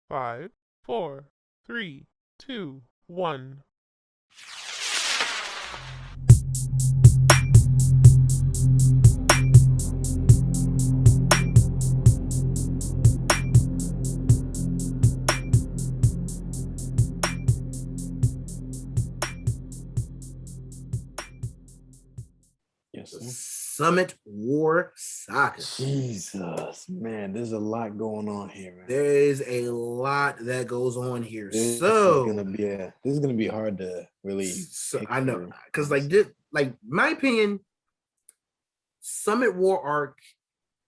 Five, four, three, two, one. Yes, The sir. Summit War Saga. Jesus, man, there's a lot going on here, man. There is a lot that goes on here. This So is gonna be hard to really. I know, through, because honestly. my opinion, Summit War arc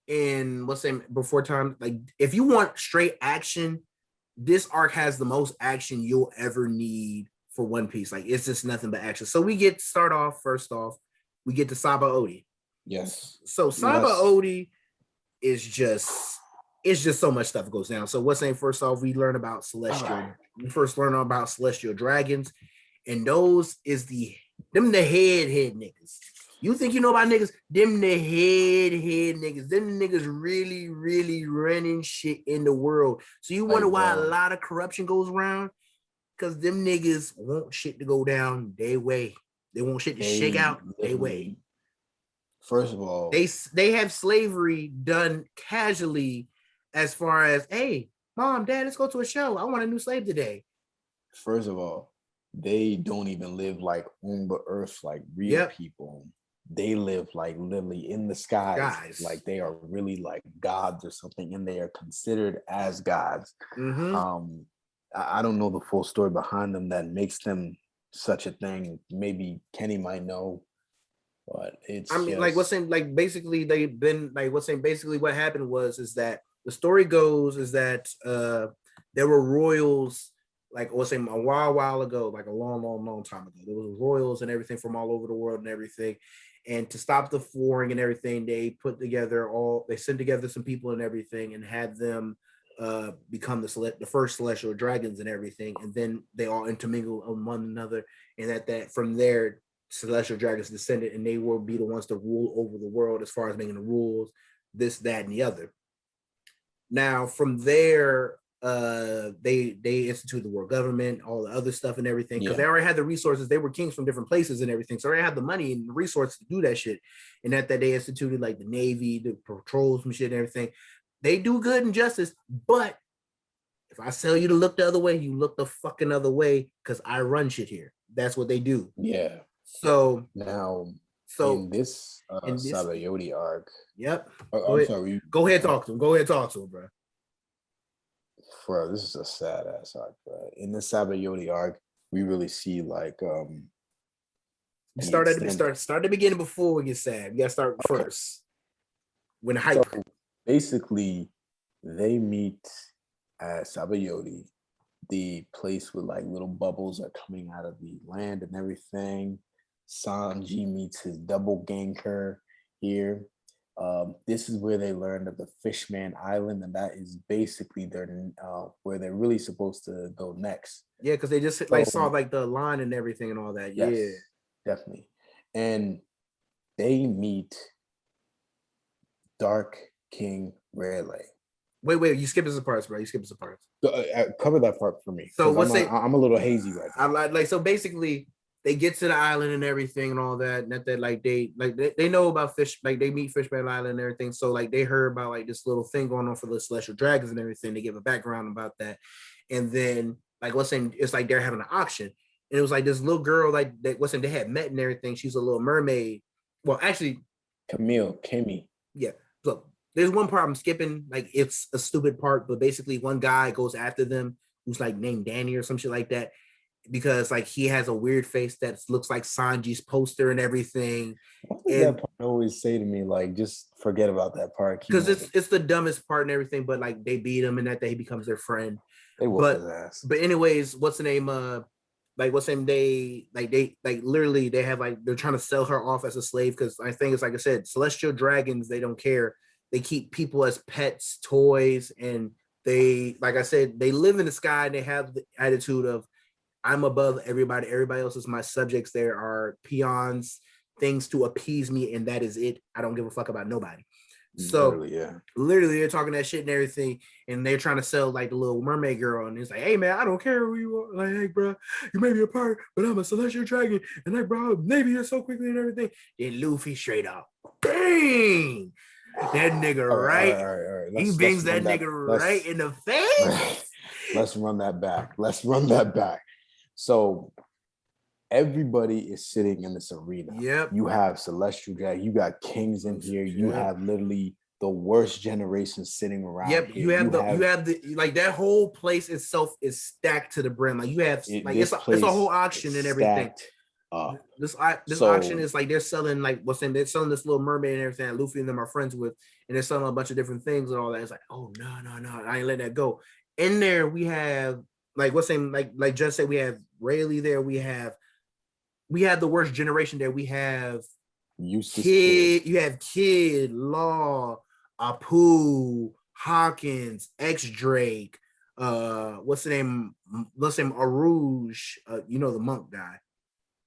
in let's say before time, like if you want straight action, this arc has the most action you'll ever need for One Piece. Like it's just nothing but action. So we get start off first off, we get to Saba Odi. Yes. So Saba Odi is just it's just so much stuff goes down. So what's saying first off, we learn about celestial. We first learn about celestial dragons, and those is the head niggas. You think you know about niggas? Them the head niggas. Them niggas really running shit in the world. So you wonder why a lot of corruption goes around? Because them niggas want shit to go down their way. They want shit to shake out their way. First of all, they have slavery done casually, as far as, hey, mom, dad, let's go to a show. I want a new slave today. First of all, they don't even live like on the earth like real people. They live like literally in the skies. Like they are really like gods or something, and they are considered as gods. Mm-hmm. I don't know the full story behind them that makes them such a thing. Maybe Kenny might know. But it's like what's saying, like basically they've been like what's saying basically what happened is that the story goes is that there were royals, like what's saying a while ago, like a long time ago. There was royals and everything from all over the world and everything. And to stop the warring and everything, they sent together some people and everything and had them become the first celestial dragons and everything. And then they all intermingle on one another. And that from there, celestial dragons descended, and they will be the ones to rule over the world as far as making the rules, this, that, and the other. Now, from there, they instituted the world government, all the other stuff and everything, because they already had the resources. They were kings from different places and everything, so they had the money and the resources to do that shit. And that they instituted like the navy, the patrols, and shit and everything. They do good and justice, but if I tell you to look the other way, you look the fucking other way, because I run shit here. That's what they do. Yeah. So now, in this Sabayoti arc, yep. I'm sorry. Go ahead, talk to him. Go ahead, talk to him, bro. Bro, this is a sad ass arc, bro. In the Sabayoti arc, we really see like start at the beginning before we get sad. We gotta start first. When the hype. So basically, they meet at Sabayoti, the place where like little bubbles are coming out of the land and everything. Sanji meets his double ganker here. This is where they learned of the Fishman Island, and that is basically where they're really supposed to go next. Yeah, because they just saw like the line and everything and all that. Yes, yeah, definitely. And they meet Dark King Rayleigh. Wait, you skip some parts, bro. You skip some parts. Cover that part for me. So I'm a little hazy right now. So basically, they get to the island and everything and all that. And that they know about fish, like they meet Fishman Island and everything. So like they heard about like this little thing going on for the celestial dragons and everything. They give a background about that. And then like what's saying, it's like they're having an auction. And it was like this little girl, like what's saying, they had met and everything. She's a little mermaid. Well, actually, Kimmy. Yeah. So there's one part I'm skipping, like it's a stupid part, but basically one guy goes after them who's like named Danny or some shit like that, because like he has a weird face that looks like Sanji's poster and everything. What does that part always say to me? Like, just forget about that part. Because it's the dumbest part and everything, but like they beat him and that he becomes their friend. They whoop his ass. But anyways, what's the name? They literally they have like they're trying to sell her off as a slave, because I think it's like I said, celestial dragons, they don't care. They keep people as pets, toys, and they, like I said, they live in the sky and they have the attitude of I'm above everybody. Everybody else is my subjects. There are peons, things to appease me, and that is it. I don't give a fuck about nobody. So yeah. literally they're talking that shit and everything, and they're trying to sell like the little mermaid girl, and it's like, hey man, I don't care who you are. Like, hey, bro, you may be a pirate, but I'm a celestial dragon, and like, bro, maybe you're so quickly and everything. Then Luffy straight up, bang! That nigga All right. right. He bangs that nigga right in the face. Let's run that back. So everybody is sitting in this arena. Yep. You have Celestial Dragon. You got kings in here. You have literally the worst generation sitting around. Yep. Here. You have the like that whole place itself is stacked to the brim. Like you have it's a whole auction and everything. This auction is like they're selling like they're selling this little mermaid and everything that Luffy and them are friends with, and they're selling a bunch of different things and all that. It's like, oh no, I ain't letting that go. In there we have like like Just said, we have Rayleigh there, we have the worst generation there. We have Kid, you have Kid, Law, Apu, Hawkins, X Drake, what's the name? Arouge, you know, the monk guy.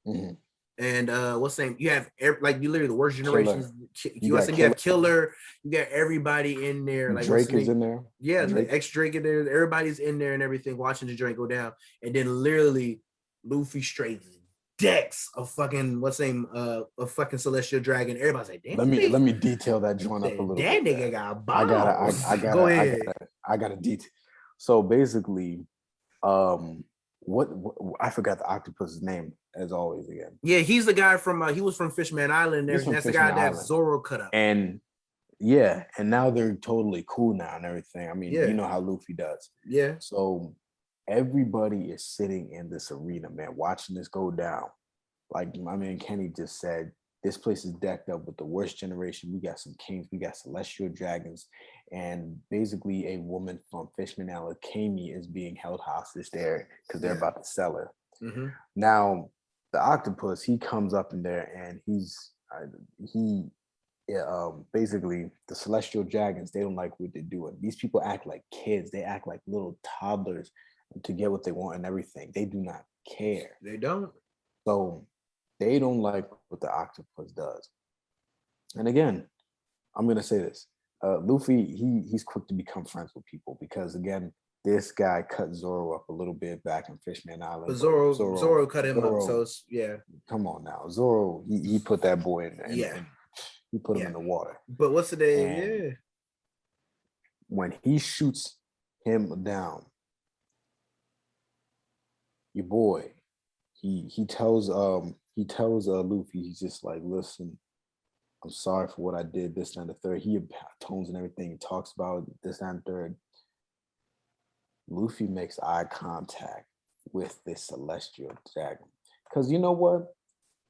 Mm-hmm. And what's the name? You have like you literally the worst generations. You have Killer. You got everybody in there. Like Drake is in there. Yeah, the X Drake in there. Everybody's in there and everything, watching the joint go down. And then literally Luffy straight decks a fucking a fucking celestial dragon. Everybody's like, damn. Let me detail that joint up a little bit. That nigga got balls. I gotta detail. So basically, what I forgot the octopus's name as always again. Yeah, he's the guy from he was from Fishman Island. That's the guy that Zoro cut up. And yeah, and now they're totally cool now and everything. I mean, you know how Luffy does. Yeah. So everybody is sitting in this arena, man, watching this go down. Like my man Kenny just said, this place is decked up with the worst generation. We got some kings, we got celestial dragons, and basically a woman from Fishman Island, Kami, is being held hostage there because they're about to sell her. Mm-hmm. Now, the octopus, he comes up in there and basically the celestial dragons, they don't like what they're doing. These people act like kids. They act like little toddlers to get what they want and everything. They do not care. They don't. So they don't like what the octopus does. And again, I'm gonna say this: Luffy, he's quick to become friends with people because again, this guy cut Zoro up a little bit back in Fishman Island. But Zoro cut him up, so it's, yeah. Come on now, Zoro, he put that boy in there. And he put him in the water. But what's the name? Yeah. When he shoots him down, your boy, he tells Luffy, he's just like, listen, I'm sorry for what I did, this and the third. He atones and everything. He talks about this and third. Luffy makes eye contact with this celestial dragon. Because you know what?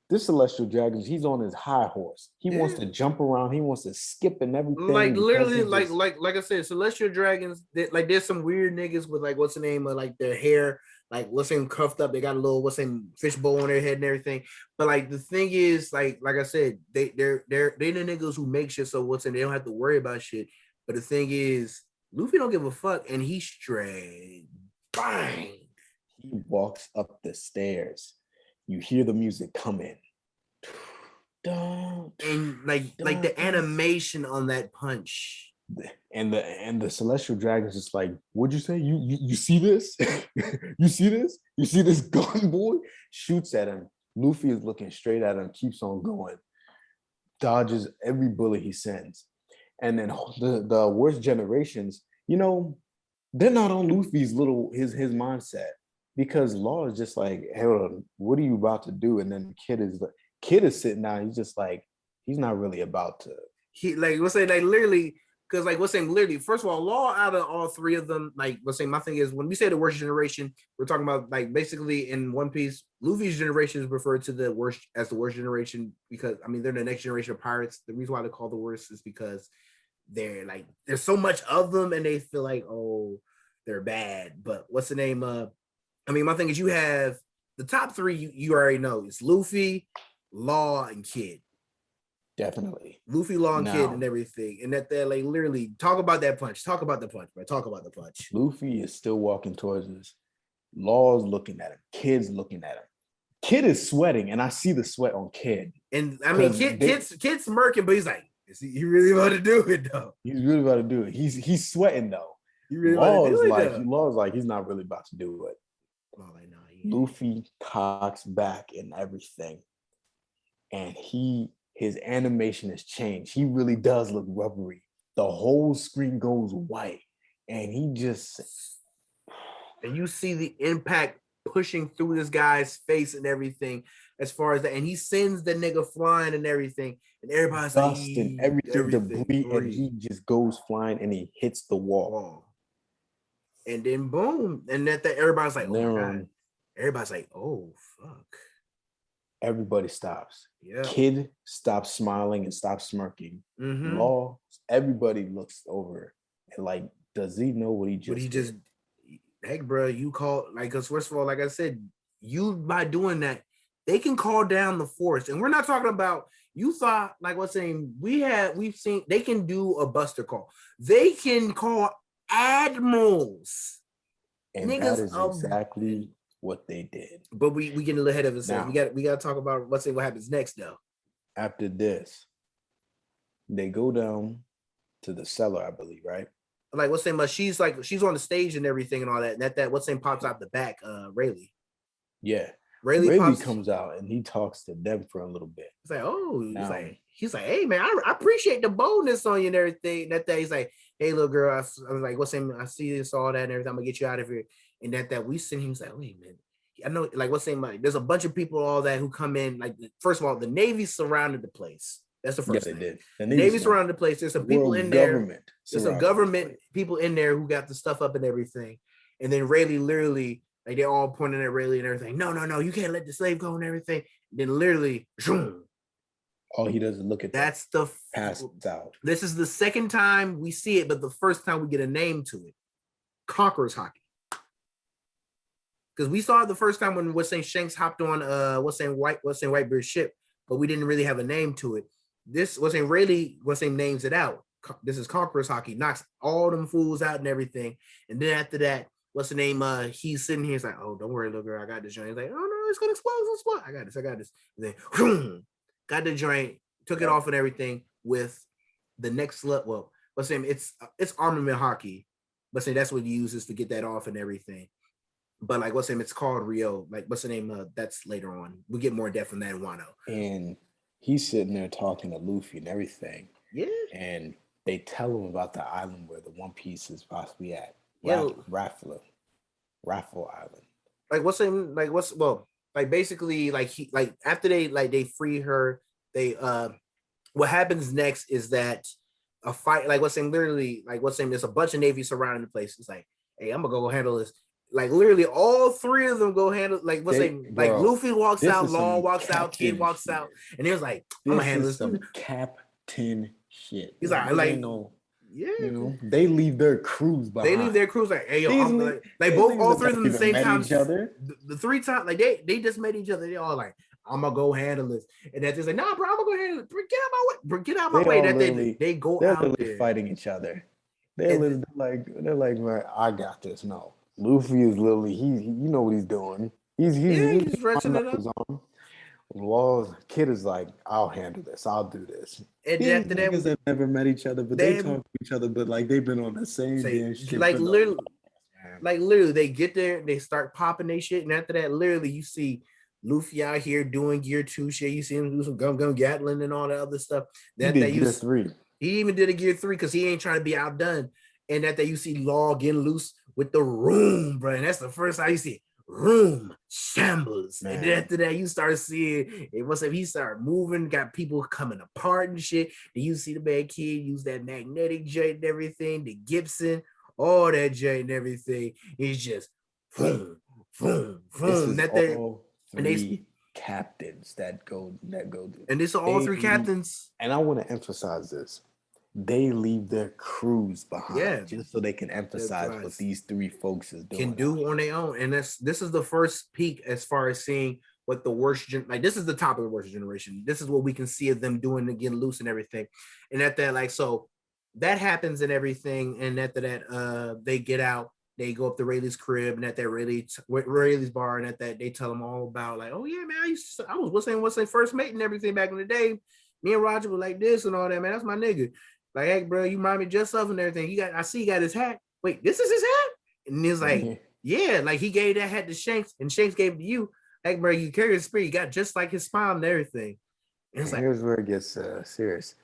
This celestial dragon, he's on his high horse. He wants to jump around. He wants to skip and everything. Like literally, like I said, celestial dragons. Like there's some weird niggas with like what's the name of like their hair, like what's the name cuffed up. They got a little fishbowl on their head and everything. But like the thing is, like I said, they're the niggas who make shit. So what's in, they don't have to worry about shit. But the thing is, Luffy don't give a fuck, and he's straight bang. He walks up the stairs. You hear the music come in. And like the animation on that punch. And the celestial dragon is just like, what'd you say? You see this? You see this? You see this gun, boy? Shoots at him. Luffy is looking straight at him, keeps on going, dodges every bullet he sends. And then the worst generations, you know, they're not on Luffy's his mindset, because Law is just like, hey, what are you about to do? And then the kid is sitting down. He's just like, he's not really about to. He like what's saying, like literally, because like what's saying, literally, first of all, Law out of all three of them, like what's saying, my thing is when we say the worst generation, we're talking about like basically in One Piece, Luffy's generation is referred to the worst generation because I mean they're the next generation of pirates. The reason why they're called the worst is because they're like there's so much of them and they feel like, oh, they're bad. But what's the name? I mean, my thing is you have the top three. You already know it's Luffy, Law, and Kid. Definitely Luffy, Law, and Kid, and everything. And that they're like literally talk about that punch. Talk about the punch, bro. Talk about the punch. Luffy is still walking towards us. Law's looking at him. Kid's looking at him. Kid is sweating, and I see the sweat on Kid. And I mean, Kid's smirking, but he's like, He really about to do it though. He's really about to do it. He's sweating though. He really about to do it though. Law's like he's not really about to do it. Oh, like, nah, Luffy cocks back and everything, and his animation has changed. He really does look rubbery. The whole screen goes white, and he just and you see the impact pushing through this guy's face and everything. As far as that, and he sends the nigga flying and everything, and everybody's dust like, and everything debris, and he just goes flying and he hits the wall. And then boom, and that everybody's like, oh my God. Everybody's like, oh fuck. Everybody stops. Yeah. Kid stops smiling and stops smirking. Law, everybody looks over and like, does he know what he just did? Heck, bro, you call like, because first of all, like I said, you by doing that, they can call down the force. And we're not talking about, you thought, like what's saying, we've seen they can do a buster call. They can call admirals. And niggas, that is exactly what they did. But we getting a little ahead of ourselves. We got to talk about what happens next though. After this, they go down to the cellar, I believe, right? Like what's saying, she's on the stage and everything and all that. And that what's saying pops out the back, Rayleigh. Yeah. Rayleigh comes out and he talks to them for a little bit. He's like, oh, he's like, hey man, I appreciate the boldness on you and everything. And that he's like, hey little girl, I was like, what's saying? I see this, all that and everything. I'm gonna get you out of here. And that we seen him, he's like, wait man, I know, like what's saying, like there's a bunch of people, all that who come in. Like first of all, the Navy surrounded the place. That's the first thing. They did. The Navy surrounded the place. There's some people in there. There's some government people in there who got the stuff up and everything. And then Rayleigh literally, like they're all pointing at Rayleigh and everything. No, you can't let the slave go and everything. And then literally, zoom. All he does is look at that's the passed out. This is the second time we see it, but the first time we get a name to it. Conqueror's Hockey. Because we saw it the first time when Shanks hopped on Whitebeard's ship, but we didn't really have a name to it. This Rayleigh names it out. This is Conqueror's Hockey, knocks all them fools out and everything. And then after that, he's sitting here, he's like, oh, don't worry, little girl, I got this joint. He's like, oh no, it's gonna explode. I got this. And then whoom, got the joint, took it off and everything with the next level. Well, it's armament hockey, but that's what he uses to get that off and everything. But like it's called Rio. Like that's later on. We get more depth on that in Wano. And he's sitting there talking to Luffy and everything. Yeah. And they tell him about the island where the One Piece is possibly at. Yeah. Raffle Island. After they free her, they what happens next is that a fight, there's a bunch of Navy surrounding the place. It's like, hey, I'm gonna go handle this. Like literally all three of them go handle Luffy walks out, Law walks out, Kid walks out, and he was like, I'm gonna handle this. Some captain shit. He's like, yeah, they leave their crews behind. They leave their crews like, hey yo, all three of them the same time. The three times, like they just met each other. They all like, I'm gonna go handle this, and that just like, nah, bro, I'm gonna go handle it. Get out my way. That they go out there fighting each other. They're like, man, I got this. No. Luffy is literally you know what he's doing. He's stretching it up. Law's Kid is like, I'll handle this. I'll do this. And after that, they've never met each other, but they talk to each other. But like they've been on the same damn shit. Like literally, they get there, they start popping their shit, and after that, literally, you see Luffy out here doing Gear 2 shit. You see him do some gum Gatling and all that other stuff. He did Gear 3. He even did a Gear 3 because he ain't trying to be outdone. And that you see Law getting loose with the room, bro. And that's the first time you see room shambles. Man. And then after that, you start seeing he started moving, got people coming apart and shit. And you see the bad Kid use that magnetic joint and everything, the Gibson, all that joint and everything. It's just boom, boom, boom. And they captains that go. And this are all three captains. And I want to emphasize this. They leave their crews behind just so they can emphasize what these three folks is doing. Can do on their own. And this is the first peak as far as seeing what the worst this is the top of the worst generation. This is what we can see of them doing to get loose and everything. And at that, so that happens and everything. And after that, they get out, they go up to Rayleigh's crib, and at that Rayleigh's bar, and at that they tell them all about like, oh yeah, man, I was first mate and everything back in the day. Me and Roger were like this and all that, man. That's my nigga. Like, hey, bro, you remind me just of and everything. I see he got his hat. Wait, this is his hat? And he's like, yeah, like he gave that hat to Shanks, and Shanks gave it to you. Like, bro, you carry his spirit. You got just like his spine and everything. And it's here's where it gets serious.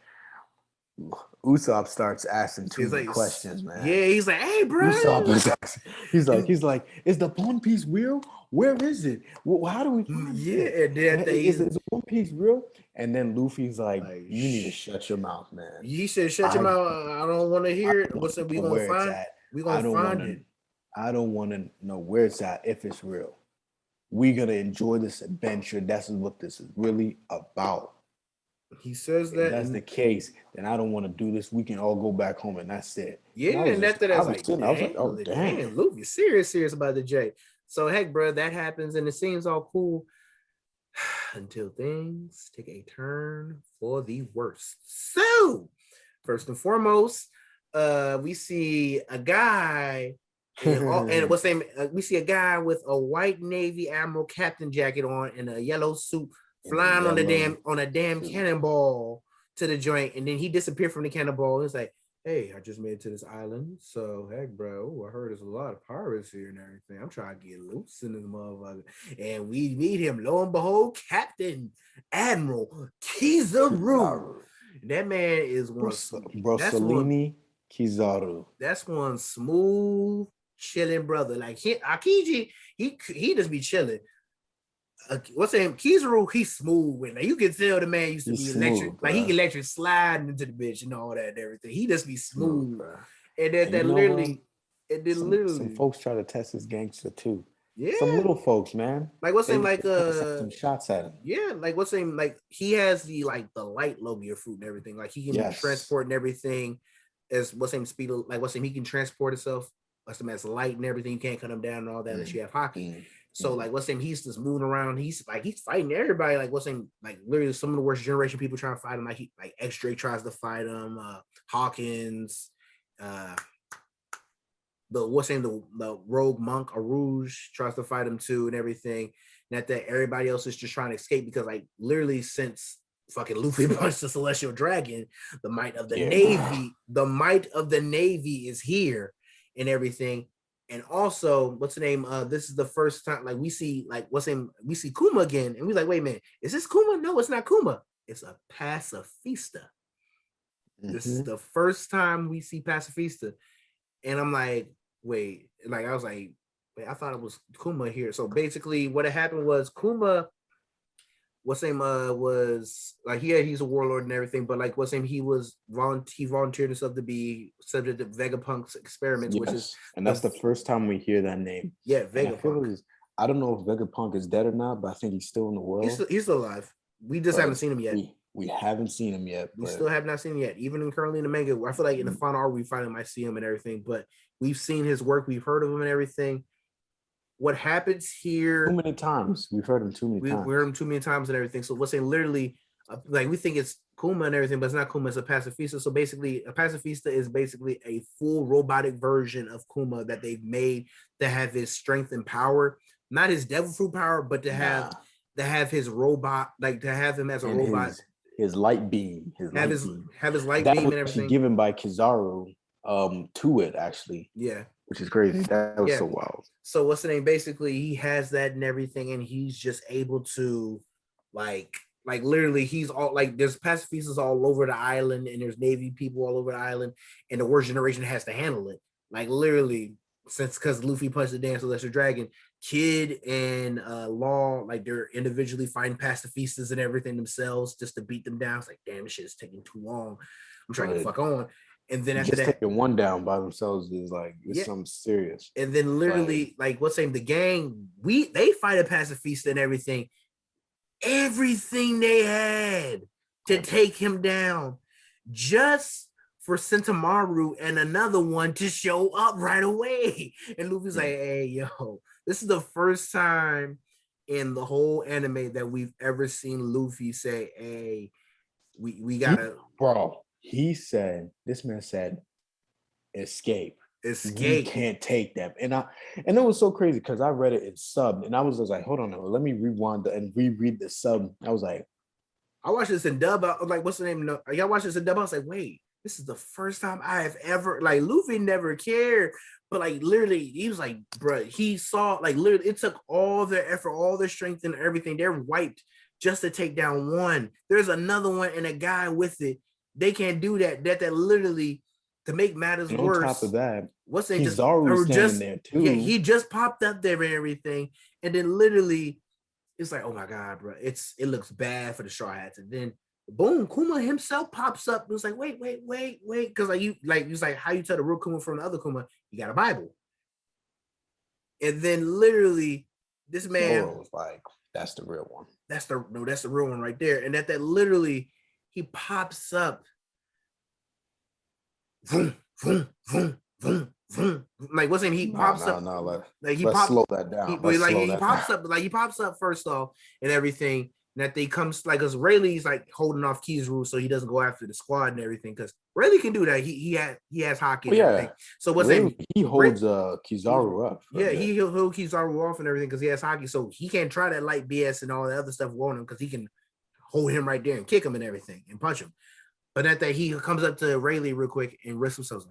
Usopp starts asking too many like, questions, man. Yeah, he's like, hey, bro. Usopp is asking, he's like, is the One Piece real? Where is it? How do we find it? And then is One Piece real? And then Luffy's like, you need to shut your mouth, man. He said, shut your mouth. I don't want to hear it. What's it? We gonna find it. We gonna find it. I don't want to know where it's at if it's real. We're gonna enjoy this adventure. That's what this is really about. He says that. If that's the case, then I don't want to do this. We can all go back home and that's it. Yeah, and I was like, oh damn, Luffy, serious about the J. So heck, bro, that happens and it seems all cool until things take a turn for the worst. So, first and foremost, we see a guy. And what's name? We see a guy with a white Navy Admiral captain jacket on and a yellow suit flying on a damn cannonball to the joint, and then he disappeared from the cannonball. It's like, hey, I just made it to this island. So heck, bro, I heard there's a lot of pirates here and everything. I'm trying to get loose in this motherfucker. And we meet him, lo and behold, Captain Admiral Kizaru. That man is one Brossolini Kizaru. That's one smooth chilling brother. Like Akiji, he just be chilling. What's his name? Kizaru, he's smooth with. Like you can tell the man used to be electric. Like he electric sliding into the bitch and all that and everything. He just be smooth. And then literally, some folks try to test his gangster too. Yeah, some little folks, man. Like what's name? Like some shots at him. Yeah, like what's name? Like he has the light Logia fruit and everything. Like he can transport and everything. As what's name speed? Like what's name? He can transport himself. What's name? As light and everything. You can't cut him down and all that unless you have hockey. So like what's name? He's just moving around. He's fighting everybody. Like what's name? Like literally some of the worst generation people trying to fight him. Like X-Drake tries to fight him. Hawkins. The rogue monk Arouge tries to fight him too and everything. Not that everybody else is just trying to escape because like literally since fucking Luffy punched the Celestial Dragon, the might of the Navy is here and everything. And also, what's the name? This is the first time like we see we see Kuma again, and we're like, wait a minute, is this Kuma? No, it's not Kuma. It's a pacifista. This is the first time we see pacifista, and I'm like, wait, like I was like, wait, I thought it was Kuma here. So basically, what had happened was Kuma. What's name was like he's a warlord and everything, but like what's name he volunteered himself to be subject to Vegapunk's experiments, which is that's the first time we hear that name. Yeah, Vegapunk. I don't know if Vegapunk is dead or not, but I think he's still in the world. He's still alive. We just haven't seen him yet. We haven't seen him yet. We still have not seen him yet. Even currently in the manga, I feel like in the final arc we finally might see him and everything. But we've seen his work, we've heard of him and everything. What happens here? Too many times. We've heard him too many times. We heard him too many times and everything. So what's saying literally, like we think it's Kuma and everything, but it's not Kuma. It's a pacifista. So basically, a pacifista is basically a full robotic version of Kuma that they've made to have his strength and power, not his devil fruit power, but to have his robot, like to have him as a robot. His light beam. Have his light beam and everything. Given by Kizaru to it actually. Yeah. Which is crazy. That was so wild. So what's the name? Basically, he has that and everything, and he's just able to, like literally, he's all like there's pacifistas all over the island, and there's Navy people all over the island, and the worst generation has to handle it. Like literally, because Luffy punched the damn Celestial Dragon, Kid and Law, like they're individually fighting pacifistas and everything themselves just to beat them down. It's like, damn, this shit is taking too long. I'm trying to get the fuck on. And then after just taking one down by themselves is like something serious. And then literally, like what's saying the gang, they fight a pacifista and everything they had to take him down, just for Sentomaru and another one to show up right away. And Luffy's like, hey, yo, this is the first time in the whole anime that we've ever seen Luffy say, hey, we gotta, bro. This man said, escape. We can't take them. And it was so crazy because I read it in sub and I was just like, hold on, let me rewind and reread the sub. I was like, I watched this in dub. I was like, what's the name? No, y'all watched this in dub. I was like, wait, this is the first time I have ever like Luffy never cared, but like literally, he was like, bro, he saw like literally, it took all their effort, all their strength, and everything. They're wiped just to take down one. There's another one and a guy with it. They can't do that. That literally to make matters And worse. on top of that, what's they just Kizaru's standing just there too. Yeah, he just popped up there and everything, and then literally. It's like, oh my god, bro! It looks bad for the Straw Hats, and then boom, Kuma himself pops up. It was like, wait, because he's like, how you tell the real Kuma from the other Kuma? You got a Bible, and then literally, this man Zoro was like, that's the real one. That's the real one right there, and that literally he pops up. Vroom, vroom, vroom, vroom, vroom. Like what's his name? He pops up. Let's slow that down. He pops up first off and everything. And that they comes like because Rayleigh's like holding off Kizaru so he doesn't go after the squad and everything. Because Rayleigh can do that. He has hockey and everything. So what's name? He holds Kizaru up. Yeah, he'll hold Kizaru off and everything because he has hockey. So he can't try that light BS and all the other stuff on him because he can hold him right there and kick him and everything and punch him. But that he comes up to Rayleigh real quick and risks himself.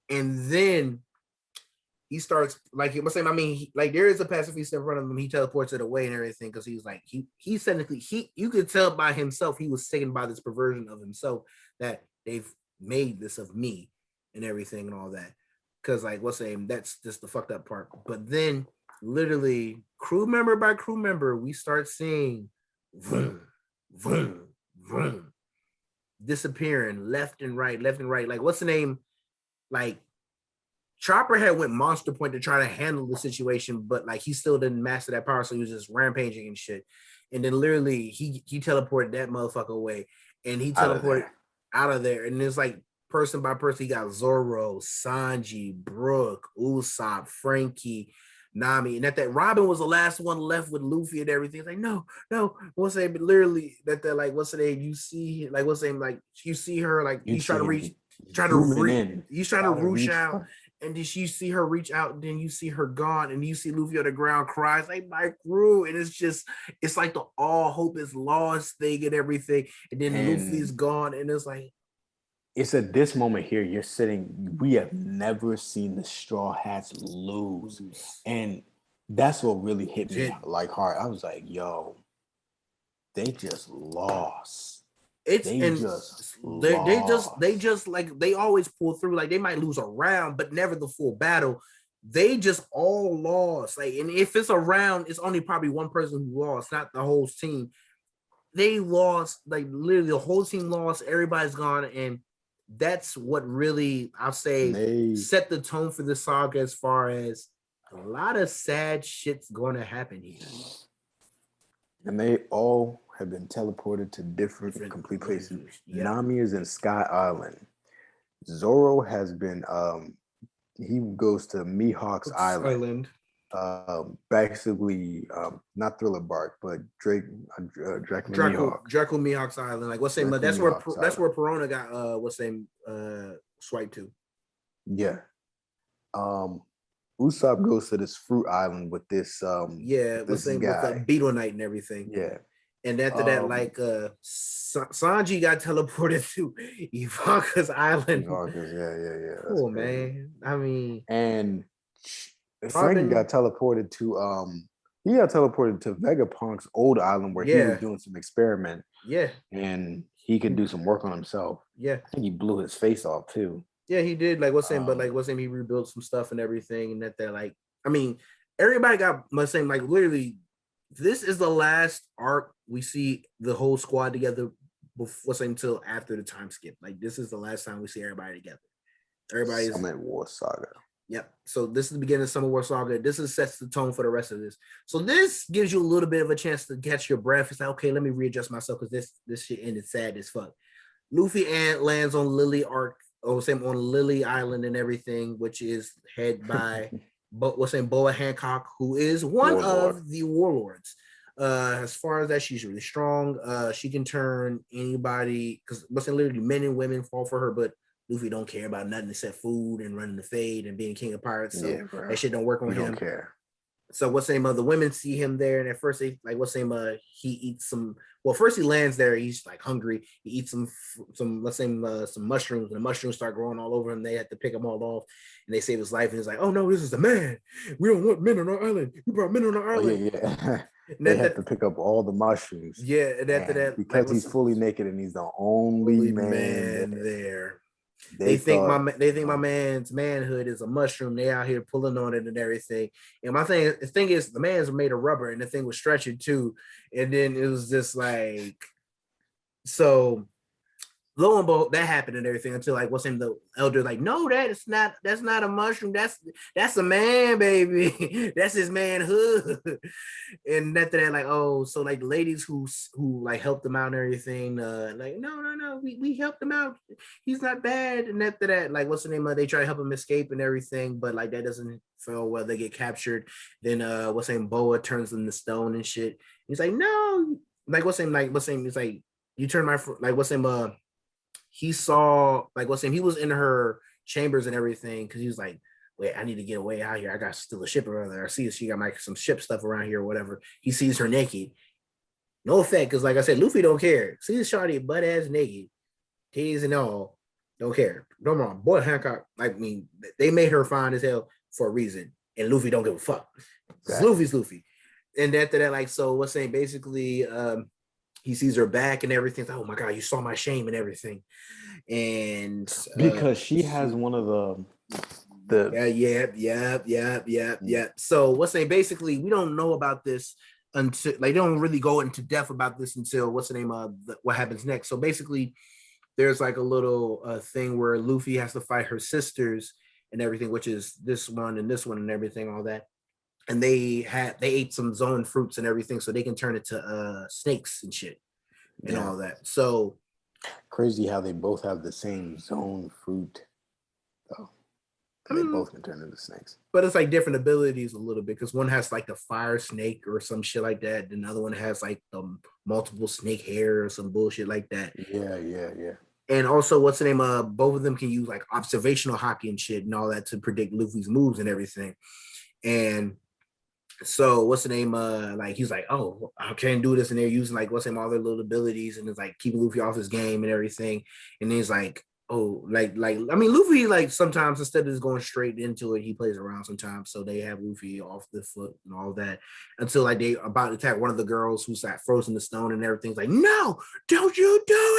And then he starts like there is a pacifist in front of him. He teleports it away and everything because he's like he's technically you could tell by himself he was taken by this perversion of himself that they've made this of me and everything and all that. Because like that's just the fucked up part. But then literally crew member by crew member, we start seeing vroom, vroom, vroom, disappearing left and right. Like what's the name? Like Chopper had went Monster Point to try to handle the situation, but like he still didn't master that power, so he was just rampaging and shit. And then literally he teleported that motherfucker away, and he teleported out of there. And it's like person by person, he got Zoro, Sanji, Brook, Usopp, Frankie, Nami, and that Robin was the last one left with Luffy and everything. It's like no, what's the name? But literally that like what's the name? You see like what's the name? Like you see her like he's trying to reach. He's trying to reach out, and then you see her reach out, and then you see her gone, and you see Luffy on the ground cries like my crew, and it's like the all hope is lost thing and everything, and then Luffy's gone, and it's like it's at this moment here you're sitting. We have never seen the Straw Hats lose, and that's what really hit me like hard. I was like, yo, they just lost. They just like they always pull through. Like they might lose a round, but never the full battle. They just all lost. Like, and if it's a round, it's only probably one person who lost, not the whole team. They lost, like literally the whole team lost. Everybody's gone, and that's what really I'll say set the tone for the saga as far as a lot of sad shit's going to happen here. And they all have been teleported to different complete places. Yep. Nami is in Sky Island. Zoro has been he goes to Mihawk's Island. Basically not Thriller Bark, but Draco Mihawk's Island. Like what's saying, but that's where Perona got what's saying swiped to. Yeah. Usopp goes to this fruit island with this what's saying with the Beetle Knight and everything. Yeah. And after that, like Sanji got teleported to Ivanka's Island. Yeah. Cool, man. I mean, and Frankie got teleported to Vegapunk's old island where he was doing some experiment. Yeah. And he could do some work on himself. Yeah. I think he blew his face off too. Yeah, he did. Like what's saying, but like what's saying, he rebuilt some stuff and everything, and that like I mean, everybody got what's saying, like literally. This is the last arc we see the whole squad together before until after the time skip. Like this is the last time we see everybody together. Everybody's Summer War Saga. Yep. So this is the beginning of Summer War Saga. This sets the tone for the rest of this. So this gives you a little bit of a chance to catch your breath. It's like, okay, let me readjust myself because this shit ended sad as fuck. Luffy lands on Lily on Lily Island and everything, which is head by Boa Hancock, who is one of the warlords. As far as that, she's really strong. She can turn anybody because literally men and women fall for her, but Luffy don't care about nothing except food and running the fade and being king of pirates. So that shit don't work on him. Don't care. So what's the name of the women see him there, and at first they like what's the name he eats some. Well, first he lands there, he's like hungry. He eats some let's say some mushrooms, and the mushrooms start growing all over him. They have to pick him all off, and they save his life. And he's like, "Oh no, this is the man. We don't want men on our island. We brought men on our island." Yeah. They have to pick up all the mushrooms. Yeah, and after that, because like, he's fully naked and he's the only man there. They think my man's manhood is a mushroom. They out here pulling on it and everything. And the thing is, the man's made of rubber, and the thing was stretching too. And then it was just like, so lo and behold, that happened and everything until like what's in the elder like, no, that's not a mushroom. That's a man, baby. That's his manhood. And after that, like, oh, so like the ladies who like helped him out and everything, like, no, we helped him out. He's not bad. And after that, like, what's the name of? They try to help him escape and everything, but like that doesn't feel well. They get captured. Then what's the name? Boa turns them to stone and shit. He's like, no, like what's the name? It's like you turn my like what's the name? He saw like what's him, he was in her chambers and everything because he was like, wait, I need to get away out here. I got still a ship around there. I see she got like some ship stuff around here or whatever. He sees her naked. No effect, because like I said, Luffy don't care. Sees shawty butt ass naked, titties and all, don't care. No wrong. Boy Hancock, I mean, they made her fine as hell for a reason. And Luffy don't give a fuck. Exactly. Luffy's Luffy. And after that, like, so what's saying basically he sees her back and everything. Oh my god, you saw my shame and everything. And because she has one of the yeah. So what's saying basically, we don't know about this until like they don't really go into depth about this until what's the name of what happens next. So basically, there's like a little thing where Luffy has to fight her sisters and everything, which is this one and everything, all that. And they ate some zone fruits and everything, so they can turn into snakes and shit and all that. So crazy how they both have the same zone fruit, though. They both can turn into snakes. But it's like different abilities a little bit, because one has like the fire snake or some shit like that. And the other one has like the multiple snake hair or some bullshit like that. Yeah. And also, what's the name of both of them can use like observational hockey and shit and all that to predict Luffy's moves and everything. And so what's the name? Like he's like, oh, I can't do this, and they're using like what's the name, all their little abilities, and it's like keeping Luffy off his game and everything. And then he's like, oh, like I mean, Luffy like sometimes instead of just going straight into it, he plays around sometimes. So they have Luffy off the foot and all that until like they about to attack one of the girls who's like frozen to stone and everything's like, no, don't you do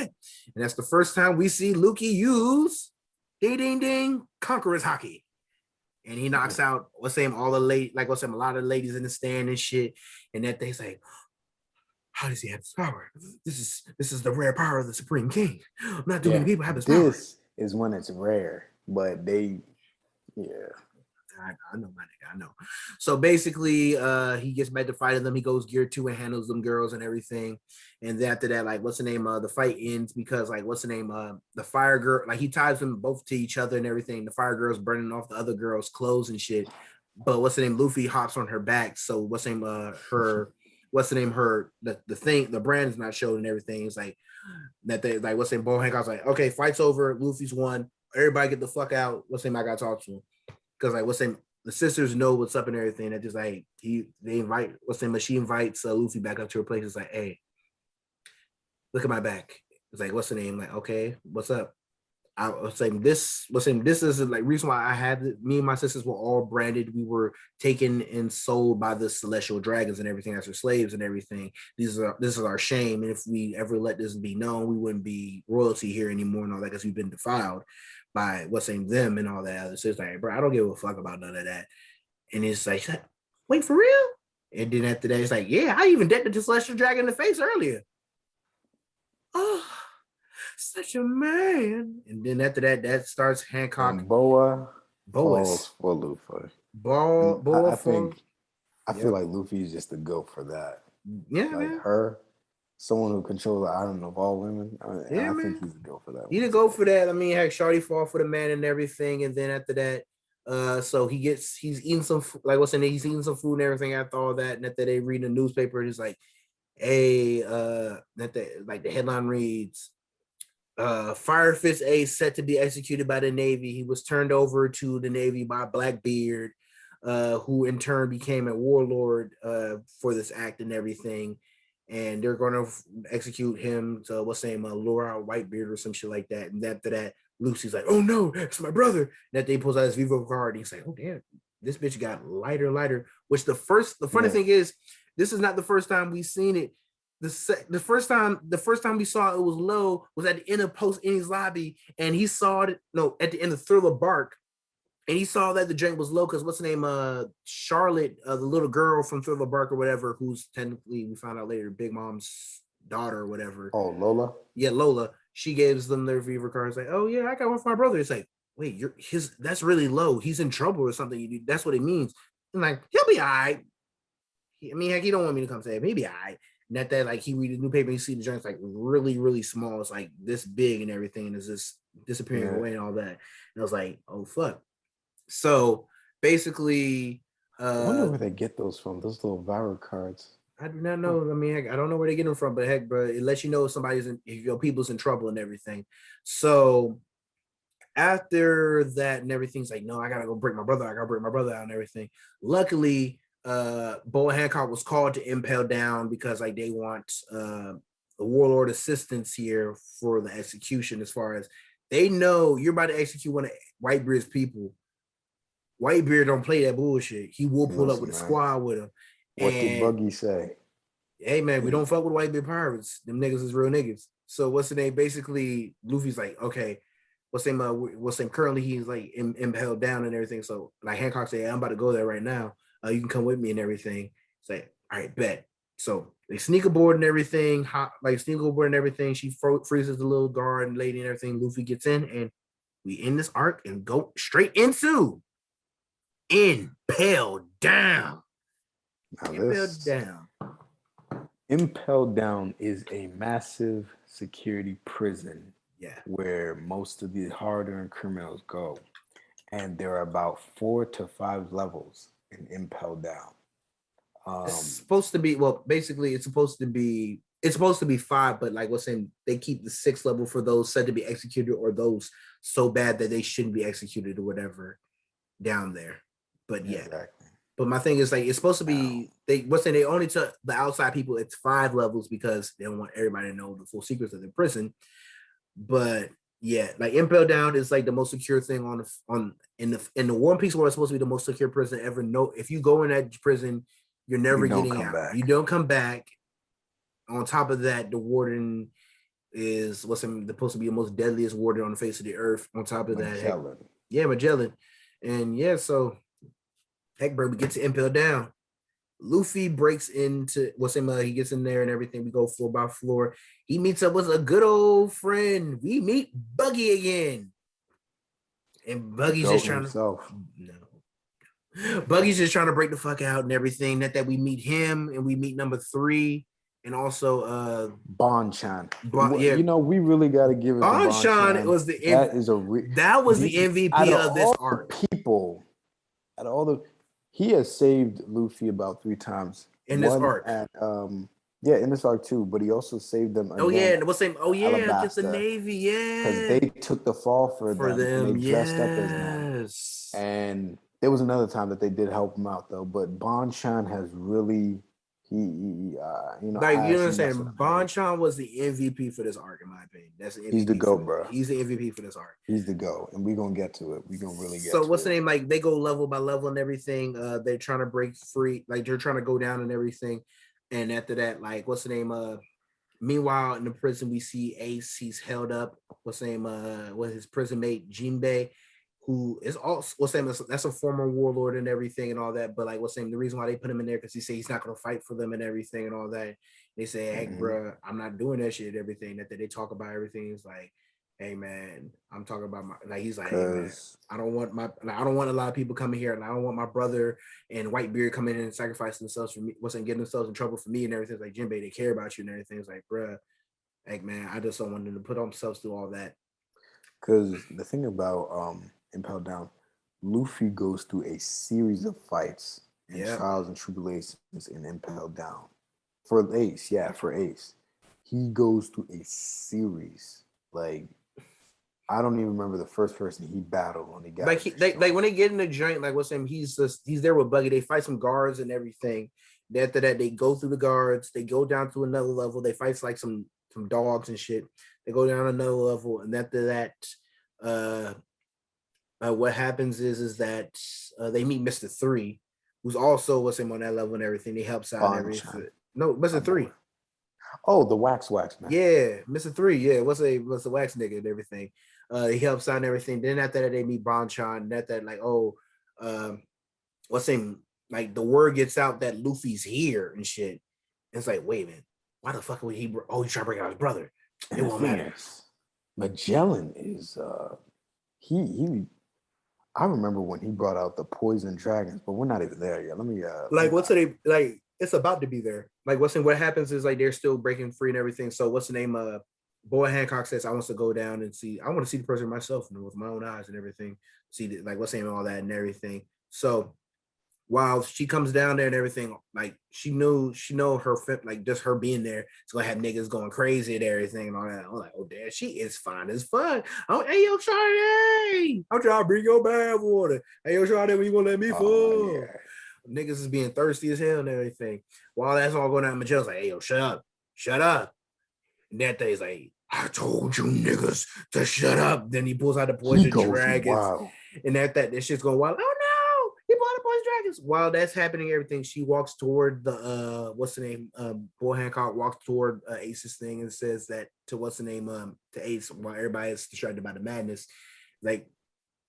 it. And that's the first time we see Luffy use ding ding ding conqueror's hockey. And he knocks out what's saying all the late, like what's saying a lot of ladies in the stand and shit. And that thing's like, how does he have this power? This is the rare power of the Supreme King. Not too many people have this power. This is when it's rare, but they, I know, my nigga, I know. So basically, he gets back to fighting them. He goes gear 2 and handles them girls and everything. And then after that, like, what's the name? The fight ends because, like, what's the name? The fire girl, like, he ties them both to each other and everything. The fire girl's burning off the other girl's clothes and shit. But what's the name? Luffy hops on her back. So what's the name? The brand is not showed and everything. It's like that. They like what's the name? Bo Hancock's like, okay, fight's over. Luffy's won. Everybody get the fuck out. What's the name? I got to talk to him. Because like what's the name? The sisters know what's up and everything. That just like they invite what's the name? She invites Luffy back up to her place. It's like, hey, look at my back. It's like, what's the name? Like, okay, what's up? I was saying this. What's saying this is like reason why I had me and my sisters were all branded. We were taken and sold by the celestial dragons and everything as their slaves and everything. This is our shame. And if we ever let this be known, we wouldn't be royalty here anymore and all that because we've been defiled by what's saying them and all that other. So it's like, bro, I don't give a fuck about none of that. And it's like, wait, for real? And then after that, it's like, yeah, I even decked the celestial dragon in the face earlier. Oh, such a man. And then after that, that starts Hancock. And Boa falls for Luffy. I feel like Luffy is just the GOAT for that. Yeah, like man. Her, someone who controls the island of all women. I think he's the GOAT for that. He didn't go for that. I mean, heck, Shorty fall for the man and everything. And then after that, so he's eating some, like what's in it? He's eating some food and everything after all that. And after they read the newspaper, and it's like, hey, like the headline reads, Fire Fist A set to be executed by the Navy. He was turned over to the Navy by Blackbeard. who in turn became a warlord for this act and everything. And they're going to execute him to lure out Whitebeard or some shit like that. And after that, Lucy's like, "Oh no, it's my brother." And that they pulls out his Vivo card. And he's like, "Oh damn, this bitch got lighter." Which the funny thing is, this is not the first time we've seen it. The first time we saw it was low was at the end of Post Innings Lobby, and he saw it at the end of Thriller Bark. And he saw that the drink was low because what's the name? Charlotte, the little girl from Thriller Bark or whatever, who's technically, we found out later, Big Mom's daughter or whatever. Oh, Lola? Yeah, Lola. She gives them their Viva cards. Like, "Oh yeah, I got one for my brother." It's like, wait, that's really low. He's in trouble or something. That's what it means. And like, he'll be all right. I mean, heck, he don't want me to come say it. Maybe all right. Not that like he read the new paper, and you see the joint's like really, really small. It's like this big and everything, and it's just disappearing away and all that. And I was like, oh fuck. So basically, I wonder where they get those from. Those little viral cards. I do not know. I mean, heck, I don't know where they get them from, but heck, bro, it lets you know if if your people's in trouble and everything. So after that and everything's like, no, I gotta go break my brother. I gotta break my brother out and everything. Luckily, Bo Hancock was called to Impel Down because like they want the warlord assistance here for the execution. As far as they know, you're about to execute one of Whitebeard's people. Whitebeard don't play that bullshit. He will pull up with a squad with him. What did Buggy say? Hey man, we don't fuck with Whitebeard pirates. Them niggas is real niggas. So what's the name? Basically, Luffy's like, okay, what's the name? Currently, he's like impelled down and everything. So like Hancock said, I'm about to go there right now. You can come with me and everything. It's like, all right, bet. So they sneak aboard and everything. She freezes the little guard lady and everything. Luffy gets in, and we end this arc and go straight into Impel Down. Impel Down is a massive security prison. Yeah. Where most of the hard-earned criminals go. And there are about 4 to 5 levels in Impel Down. It's supposed to be, well, basically it's supposed to be 5, but like what's saying, they keep the 6th level for those said to be executed or those so bad that they shouldn't be executed or whatever down there. But yeah. Exactly. But my thing is like it's supposed to be they only took the outside people. It's 5 levels because they don't want everybody to know the full secrets of the prison. But yeah, like Impel Down is like the most secure thing in the One Piece world. It's supposed to be the most secure prison ever. No, if you go in that prison, you're never getting out. You don't come back. On top of that, the warden is supposed to be the most deadliest warden on the face of the earth. On top of that, Magellan, and yeah, so heck, bro, we get to Impel Down. Luffy breaks into he gets in there and everything. We go floor by floor. He meets up with a good old friend. We meet Buggy again. And Buggy's just trying Buggy's just trying to break the fuck out and everything. That we meet him and we meet number 3 and also Bon-chan. You know, we really got to give it Bon-chan was the that was the MVP of this arc. People out of all the he has saved Luffy about 3 times in this arc. In this arc too. But he also saved them. Against the Navy. Yeah, because they took the fall for them. And they dressed up as them. And there was another time that they did help him out though. But Bon-chan has really, Bon-chan was the MVP for this arc, in my opinion. That's the MVP. He's the GOAT, bro. He's the MVP for this arc. He's the GOAT, and we're gonna get to it. We're gonna really get. So what's the name? Like they go level by level and everything. They're trying to break free. Like they're trying to go down and everything. And after that, like what's the name? Meanwhile, in the prison, we see Ace. He's held up. What's the name? With his prison mate Jinbei, who is also that's a former warlord and everything and all that. But like the reason why they put him in there because he said he's not gonna fight for them and everything and all that. They say, hey, bro, I'm not doing that shit and everything. That they talk about everything. It's like, hey man, I'm talking about he's like, hey man, I don't want a lot of people coming here, and I don't want my brother and Whitebeard coming in and sacrificing themselves for me, getting themselves in trouble for me and everything. It's like, Jinbei, they care about you and everything. It's like, bro, like man, I just don't want them to put themselves through all that. Because the thing about Impel Down, Luffy goes through a series of fights and trials and tribulations in Impel Down. For Ace, he goes through a series. Like, I don't even remember the first person he battled when he got Like when they get in the joint, like what's him? He's there with Buggy. They fight some guards and everything. After that, they go through the guards. They go down to another level. They fight like some dogs and shit. They go down another level, and after that, what happens is that they meet Mr. 3, who's also what's him on that level and everything. He helps out and everything. No, Mr. 3. Oh, the wax man. Yeah, Mr. 3. Yeah, what's the wax nigga and everything. He helps out and everything. Then after that, they meet Bonchan. And after that, like, what's him? Like the word gets out that Luffy's here and shit. And it's like, wait a minute, why the fuck would he? Oh, he's trying to bring out his brother. It won't matter. Magellan is he. I remember when he brought out the poison dragons, but we're not even there yet. Let me It's about to be there. Like what happens is like they're still breaking free and everything. So what's the name? Boy Hancock says I want to go down and see. I want to see the person myself with my own eyes and everything. See like what's the name, all that and everything. So while she comes down there and everything, like she know her like just her being there, it's gonna have niggas going crazy and everything and all that. I'm like, oh damn, she is fine as fun. Oh, hey yo, Shawty, I'm trying to bring your bad water. Hey yo, Shawty, when you gonna let me fall? Yeah. Niggas is being thirsty as hell and everything. While that's all going on, Magellan's like, hey yo, shut up. And that day's like, I told you niggas to shut up. Then he pulls out the poison dragons. Wow. And that shit's going wild. Oh no, he pulled out the poison dragons. While that's happening, everything, she walks toward the what's the name? Boy Hancock walks toward Ace's thing and says that to what's the name? To Ace, while everybody is distracted by the madness, like,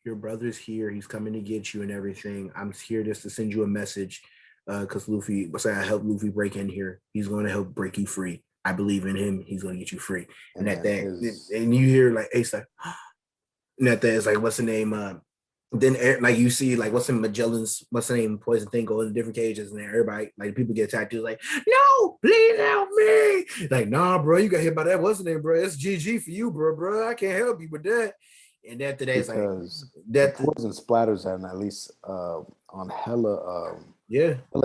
your brother's here. He's coming to get you and everything. I'm here just to send you a message because Luffy, I helped Luffy break in here. He's going to help break you free. I believe in him. He's going to get you free. And and you hear like Ace like, and that is like, what's the name? Then like you see like what's in Magellan's poison thing go in different cages and then everybody like people get attacked. Like, no, please help me. Like, nah, bro, you got hit by that. What's the name, bro? It's GG for you, bro. I can't help you with that. And that today is like that poison splatters at least on hella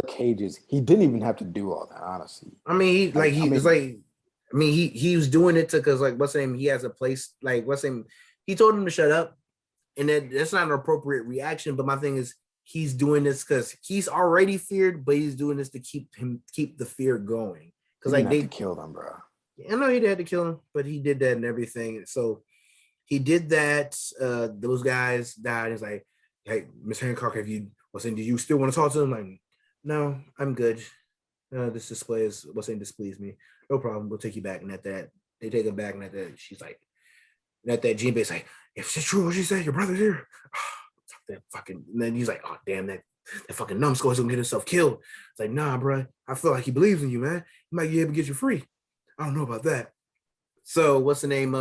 cages. He didn't even have to do all that, honestly. I mean, he was doing it to because like what's the name? He has a place like what's the name? He told him to shut up, and that's not an appropriate reaction. But my thing is, he's doing this because he's already feared, but he's doing this to keep the fear going. Because like they killed him, bro. I know he had to kill him, but he did that and everything. So. He did that. Those guys died. It's like, hey, Miss Hancock, do you still want to talk to him? Like, no, I'm good. This display is displeased me. No problem. We'll take you back. And at that, they take him back. And at that, she's like, and at that, Jinbei's like, if it's true what she said, your brother's here. That fucking. And then he's like, oh damn, that fucking numbskull's gonna get himself killed. It's like, nah, bro. I feel like he believes in you, man. He might be able to get you free. I don't know about that. So what's the name?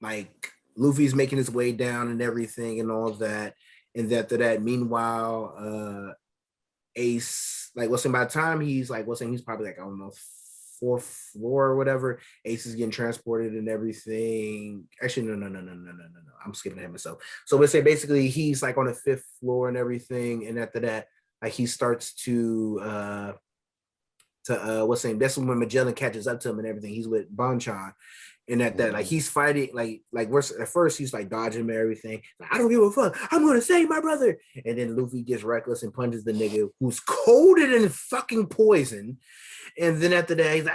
Like Luffy's making his way down and everything and all of that. And after that, meanwhile, Ace, like by the time he's like, he's probably like, I don't know, 4th floor or whatever. Ace is getting transported and everything. Actually, no. I'm skipping ahead myself. So let's say basically he's like on the 5th floor and everything. And after that, like he starts to that's when Magellan catches up to him and everything. He's with Bonchan. And at that, like he's fighting, like at first he's like dodging him and everything. Like, I don't give a fuck. I'm gonna save my brother. And then Luffy gets reckless and punches the nigga who's coated in fucking poison. And then after that, he's like,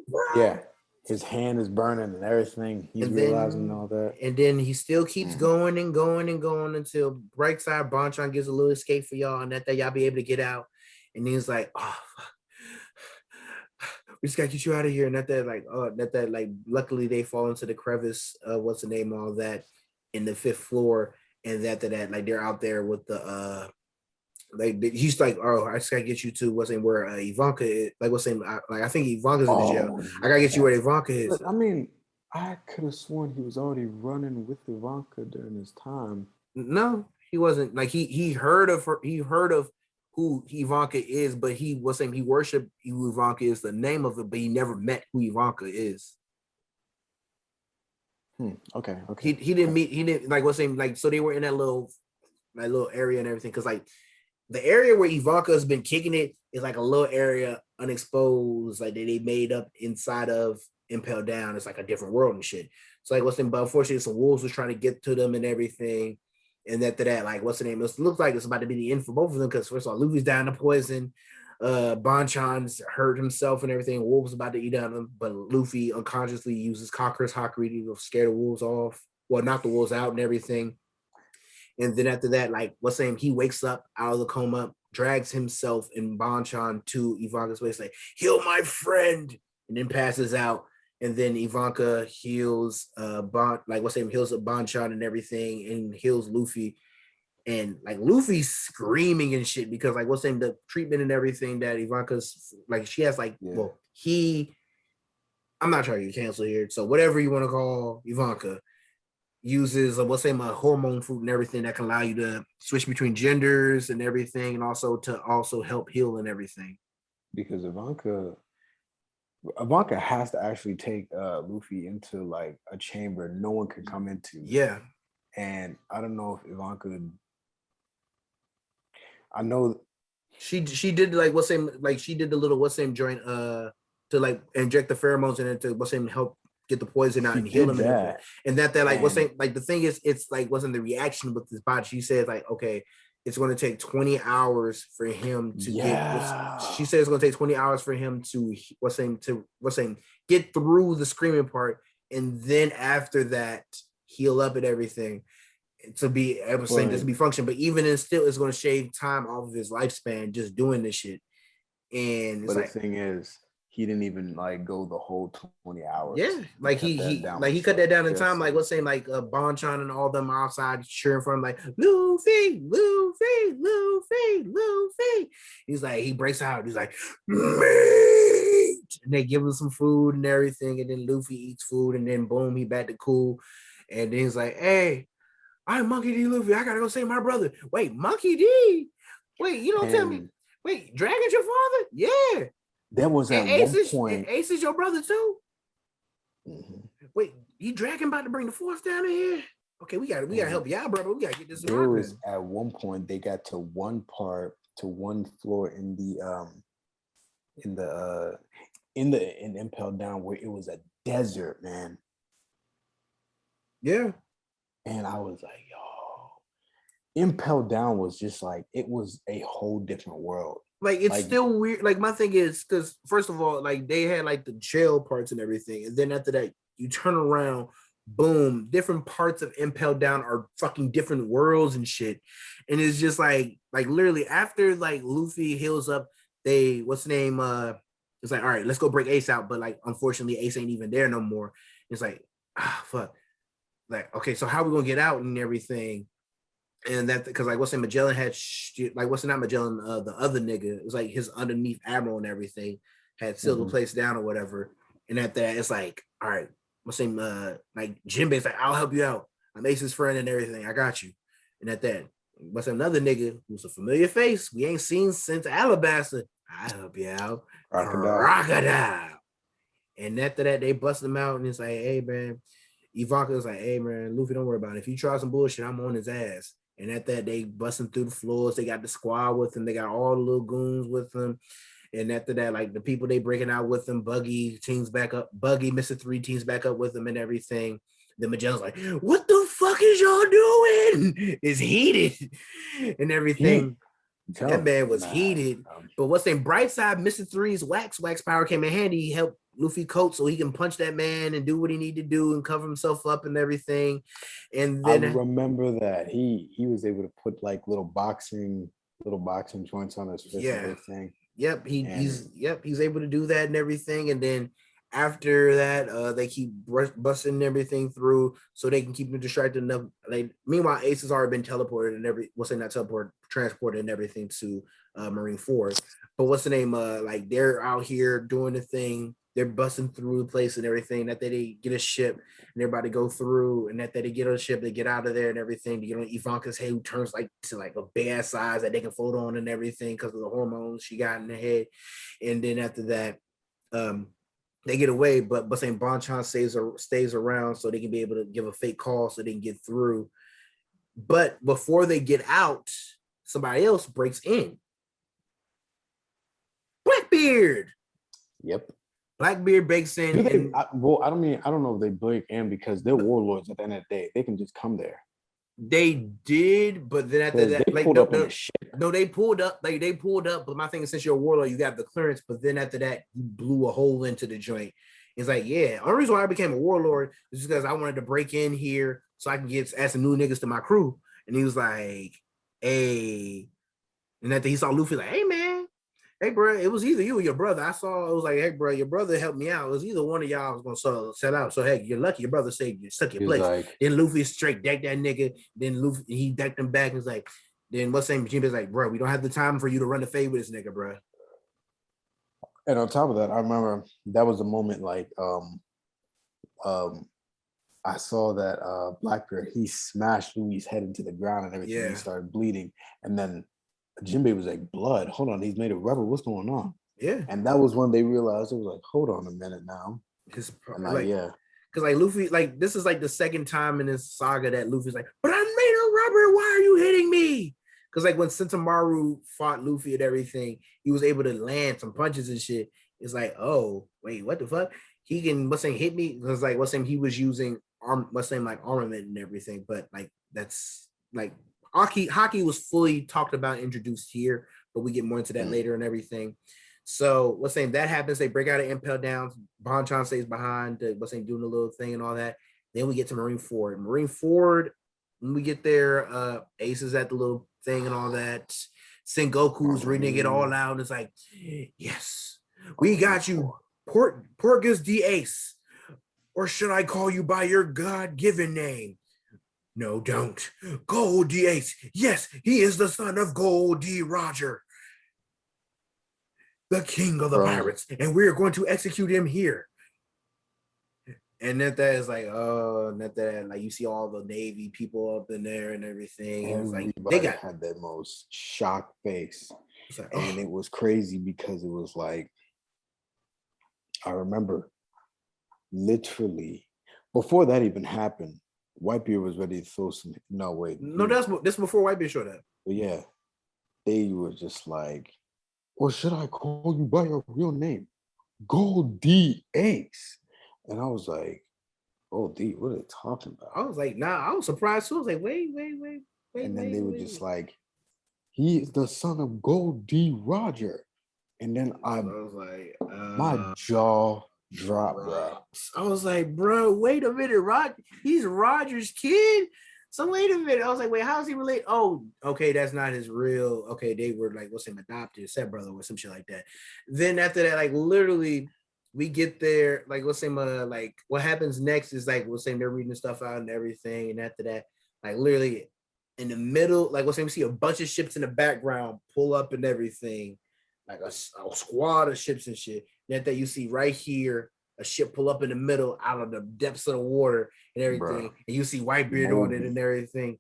bro. Yeah, his hand is burning and everything. He's realizing all that. And then he still keeps going and going and going until Brightside Bonchan gives a little escape for y'all, and that y'all be able to get out. And he's like, oh fuck. We just gotta get you out of here. And that luckily they fall into the crevice what's the name, all that in the 5th floor. And after that, like they're out there with the he's like, oh, I just gotta get you to where Ivanka is. Like I think Ivanka's in the jail. I gotta get you where Ivanka is. I mean, I could have sworn he was already running with Ivanka during his time. No, he wasn't. Like he heard of her, he heard of who Ivanka is, but he was saying he worshipped who Ivanka is, the name of it, but he never met who Ivanka is. Okay. He didn't meet. He didn't like. So they were in that little area and everything. Because like the area where Ivanka has been kicking it is like a little area unexposed, like that they made up inside of Impel Down. It's like a different world and shit. So like what's the name? But unfortunately, some wolves was trying to get to them and everything. And after that, like what's the name? It looks like it's about to be the end for both of them because first of all, Luffy's down to poison. Bonchan's hurt himself and everything. Wolves about to eat on him, but Luffy unconsciously uses Conqueror's Hakuryu to scare the wolves off. Well, knock the wolves out and everything. And then after that, like what's the name? He wakes up out of the coma, drags himself and Bonchan to Ivanka's place, like, heal my friend, and then passes out. And then Ivanka heals heals Bonchan and everything, and heals Luffy. And like Luffy's screaming and shit because like what's the name? The treatment and everything that Ivanka's like, she has like, I'm not trying to get canceled here. So whatever you want to call Ivanka, uses a hormone food and everything that can allow you to switch between genders and everything, and also to help heal and everything. Because Ivanka has to actually take Luffy into like a chamber no one can come into. Yeah. And I don't know if Ivanka. I know she did she did the little joint to like inject the pheromones in it to help get the poison out and heal him. And that like the thing is, it's like wasn't the reaction with his body. She said like, okay, it's going to take 20 hours for him to she said it's going to take 20 hours for him to get through the screaming part, and then after that heal up and everything to be able to be function. But even then still, it's going to shave time off of his lifespan just doing this shit. And it's the thing is, he didn't even like go the whole 20 hours. Yeah, like he cut that down in time. Like what's saying, like Bonchan and all them outside cheering for him, like Luffy, Luffy, Luffy, Luffy. He's like, he breaks out. He's like, meat, and they give him some food and everything, and then Luffy eats food, and then boom, he back to cool. And then he's like, hey, I'm Monkey D. Luffy. I gotta go save my brother. Wait, Monkey D? Wait, you don't tell me. Wait, Dragon's your father? Yeah. There was at one point. Ace is your brother too. Mm-hmm. Wait, you Dragon about to bring the force down in here? Okay, we gotta help you out, brother. We gotta get this. There was at one point they got to one floor in Impel Down where it was a desert, man. Yeah. And I was like, yo, Impel Down was just like, it was a whole different world. Like, it's still weird. Like, my thing is, because first of all, like, they had like the jail parts and everything. And then after that, you turn around, boom, different parts of Impel Down are fucking different worlds and shit. And it's just like literally after like Luffy heals up, it's like, all right, let's go break Ace out. But like, unfortunately, Ace ain't even there no more. It's like, fuck. Like, okay, so how are we gonna get out and everything? And that because like Magellan had not Magellan, the other nigga, it was like his underneath admiral and everything had sealed the place down or whatever. And at that, it's like, all right, like Jinbei's like, I'll help you out. I'm Ace's friend and everything. I got you. And at that, another nigga who's a familiar face we ain't seen since Alabasta. I'll help you out. Crocodile. And after that, they bust him out and it's like, hey man. Ivanka's like, hey man, Luffy, don't worry about it. If you try some bullshit, I'm on his ass. And at that, they busting through the floors. They got the squad with them. They got all the little goons with them. And after that, like the people they breaking out with them, Buggy, Mr. 3 teams back up with them and everything. The Magellan's like, what the fuck is y'all doing? It's heated and everything. That man was heated. But Brightside, Mr. 3's wax power came in handy. He helped Luffy coat so he can punch that man and do what he need to do and cover himself up and everything. And then I remember that he was able to put like little boxing joints on his fist and everything. Yep, he's able to do that and everything. And then after that, they keep busting everything through so they can keep him distracted enough. Like meanwhile, Ace has already been teleported and transported and everything to Marine 4. But like they're out here doing the thing. They're busting through the place and everything. That they get a ship and they're about to go through, and that they get on a ship, they get out of there and everything. To get on Ivanka's head, who turns like to like a big ass size that they can float on and everything because of the hormones she got in the head. And then after that, they get away, but Bonchan stays around so they can be able to give a fake call so they can get through. But before they get out, somebody else breaks in. Blackbeard. Yep. Blackbeard breaks in. I don't know if they break in because they're warlords at the end of the day. They can just come there. They did, but then after that, They like pulled up in the ship. No, they pulled up. Like they pulled up, but my thing is, since you're a warlord, you got the clearance. But then after that, you blew a hole into the joint. It's like, yeah. Only reason why I became a warlord is because I wanted to break in here so I can add some new niggas to my crew. And he was like, "Hey," and after he saw Luffy, like, "Hey man, hey bro, it was either you or your brother." I saw it was like, "Hey bro, your brother helped me out. It was either one of y'all was gonna sell out. So hey, you're lucky. Your brother saved you, stuck your place." Like, then Luffy straight decked that nigga. Then Luffy he decked him back and was like, then what's saying Jinbe's like, "Bro, we don't have the time for you to run the fade with this nigga, bro." And on top of that, I remember that was the moment like I saw that Blackbeard, he smashed Louis' head into the ground and everything. Yeah. He started bleeding. And then Jinbei was like, blood, hold on, he's made a rebel. What's going on? Yeah. And that was when they realized, it was like, hold on a minute now. Yeah. Because like Luffy, like this is like the second time in this saga that Luffy's like, "But I made a rubber, why are you hitting me?" Because like when Sentomaru fought Luffy and everything, he was able to land some punches and shit. It's like, oh, wait, what the fuck? He can hit me? Because like he was using armament and everything, but like that's like hockey was fully talked about, introduced here, but we get more into that later and everything. So that happens, they break out of Impel Down, Bonchan stays behind, doing the little thing and all that. Then we get to Marine Ford, when we get there, Ace is at the little thing and all that. Sengoku's reading it all out. It's like, yes, we got you, Porgus D Ace. Or should I call you by your God-given name? No, don't. Gold D Ace. Yes, he is the son of Gold D Roger, the king of the pirates, and we're going to execute him here. And that is like, oh, that like you see all the Navy people up in there and everything. And it's like they had their most shocked face. Like, and it was crazy because it was like, I remember literally before that even happened, Whitebeard was ready to throw some. No, wait. No, that's before Whitebeard showed up. But yeah, they were just like, or should I call you by your real name? Gold D Ace. And I was like, oh, D, what are they talking about? I was like, nah, I was surprised too. I was like, wait. And then they were just like, he is the son of Gold D Roger. And then I was like, my jaw dropped, bro. I was like, bro, wait a minute, he's Roger's kid. So wait a minute. I was like, wait, how is he related? Oh, okay, that's not his real. Okay, they were like, adopted, stepbrother or some shit like that. Then after that, like literally, we get there. Like, like what happens next is like they're reading the stuff out and everything. And after that, like literally in the middle, like we see a bunch of ships in the background pull up and everything, like a squad of ships and shit. And that you see right here, a ship pull up in the middle out of the depths of the water and everything. And you see Whitebeard on it and everything.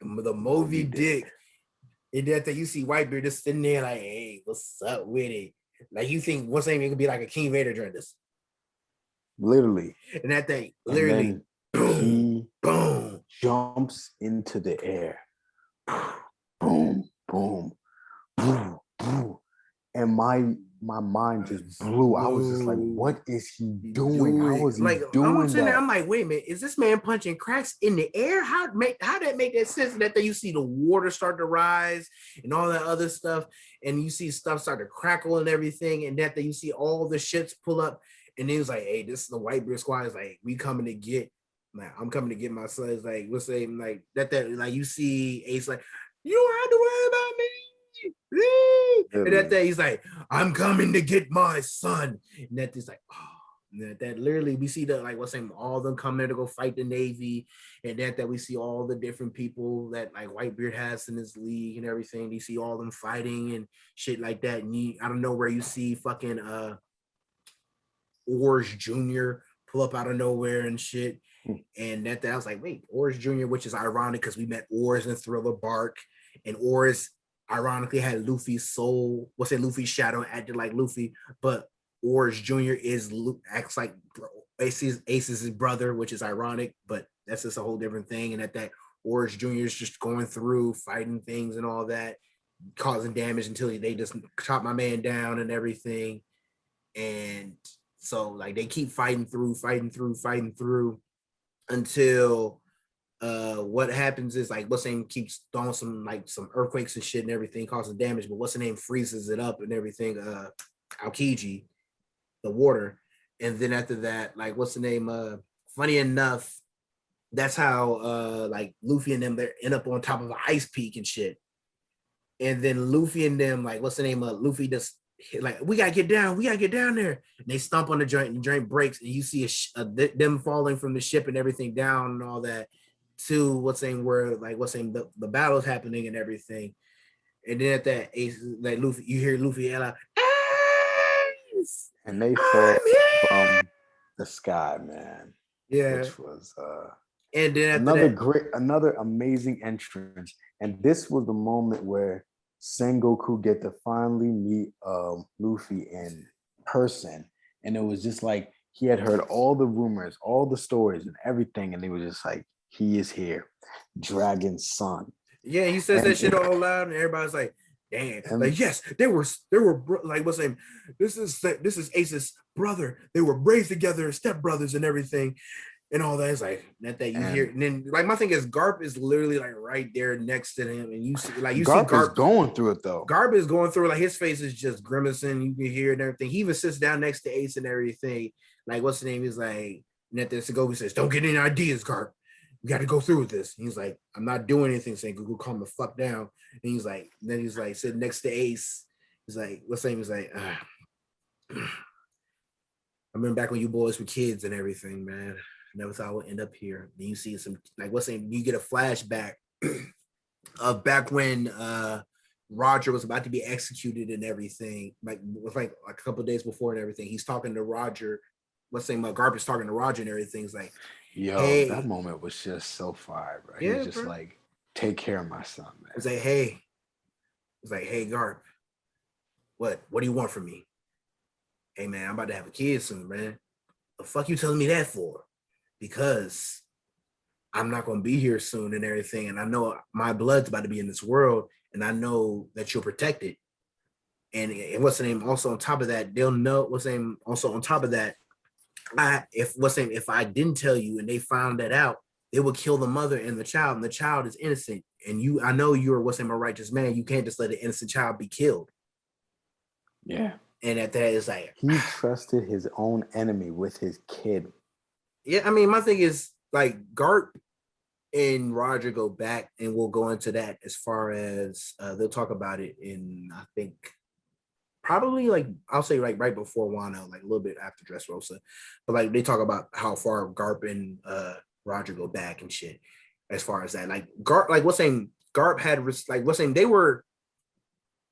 And the Moby Dick. And that you see Whitebeard just sitting there like, hey, what's up with it? Like you think it could be like a King Vader during this. Literally. And that thing, literally, boom, boom, jumps into the air. Boom, boom, boom, boom. And my mind just blew. I was just like, what is he doing? How is he doing that? I'm like, wait a minute, is this man punching cracks in the air? How that make that sense? That you see the water start to rise and all that other stuff, and you see stuff start to crackle and everything, and that you see all the ships pull up, and he was like, hey, this is the Whitebeard squad. It's like, we coming to get, like, I'm coming to get my son. It's like, what's saying, like that like you see Ace like, you don't have to worry about me. And that day he's like, I'm coming to get my son. And that is like, oh, that literally we see the all of them come there to go fight the Navy, and that we see all the different people that like Whitebeard has in his league and everything. You see all them fighting and shit like that. And I don't know where you see fucking Oars Jr. pull up out of nowhere and shit. And that I was like, wait, Oars Jr., which is ironic because we met Oars and Thriller Bark, and Oars ironically had Luffy's soul, Luffy's shadow, acted like Luffy, but Oars Jr. acts like Ace's his brother, which is ironic, but that's just a whole different thing. And that Oars Jr. is just going through fighting things and all that, causing damage until they just chop my man down and everything. And So like they keep fighting through until what happens is like what's the name keeps throwing some earthquakes and shit and everything causing damage, but what's the name freezes it up and everything. Aokiji, the water, and then after that, like what's the name? Funny enough, that's how like Luffy and them they end up on top of an ice peak and shit. And then Luffy and them, like what's the name? Luffy just like we gotta get down there. And they stomp on the joint, and the joint breaks, and you see them falling from the ship and everything down and all that. To what's saying where like what's saying the battle's happening and everything, and then at that Ace like Luffy, you hear Luffy yell out, Ace! And they fall from the sky, man. Yeah, which was and then another amazing entrance. And this was the moment where Sengoku get to finally meet Luffy in person, and it was just like he had heard all the rumors, all the stories, and everything, and they were just like, he is here, Dragon's son. Yeah, he says that shit all loud, and everybody's like, "Damn!" Like, yes, they were like, what's his name? This is Ace's brother. They were raised together, stepbrothers, and everything, and all that. It's like that you hear, and then like my thing is, Garp is literally like right there next to him, and you see Garp is going through it though. Garp is going through it, like his face is just grimacing. You can hear it and everything. He even sits down next to Ace and everything. Like, what's the name? He's like, and then Sengoku says, "Don't get any ideas, Garp. We got to go through with this." And he's like, "I'm not doing anything," saying, "Google, calm the fuck down." And he's like, sitting next to Ace. He's like, what's the name? He's like, I remember back when you boys were kids and everything, man. I never thought I would end up here. And you see some, like, what's the name? You get a flashback of back when Roger was about to be executed and everything. Like, it was like a couple of days before and everything. He's talking to Roger. What's the name? Garp is talking to Roger and everything. He's like, yo, hey. That moment was just so fire, bro. Yeah, he's just bro. Like, take care of my son, man. It's like, hey, Garp, what do you want from me? Hey, man, I'm about to have a kid soon, man. The fuck you telling me that for? Because I'm not gonna be here soon and everything, and I know my blood's about to be in this world, and I know that you'll protect it. And what's the name? Also on top of that, they'll know what's the name. Also on top of that, if I didn't tell you and they found that out, they would kill the mother and the child is innocent. And I know you're a righteous man. You can't just let an innocent child be killed. Yeah. And at that, it's like he trusted his own enemy with his kid. Yeah, I mean, my thing is like Garp and Roger go back, and we'll go into that as far as they'll talk about it in, I think, probably like I'll say like right before Wano, like a little bit after Dressrosa, but like they talk about how far Garp and Roger go back and shit. As far as that, like Garp, like what's saying Garp had like what's saying they were,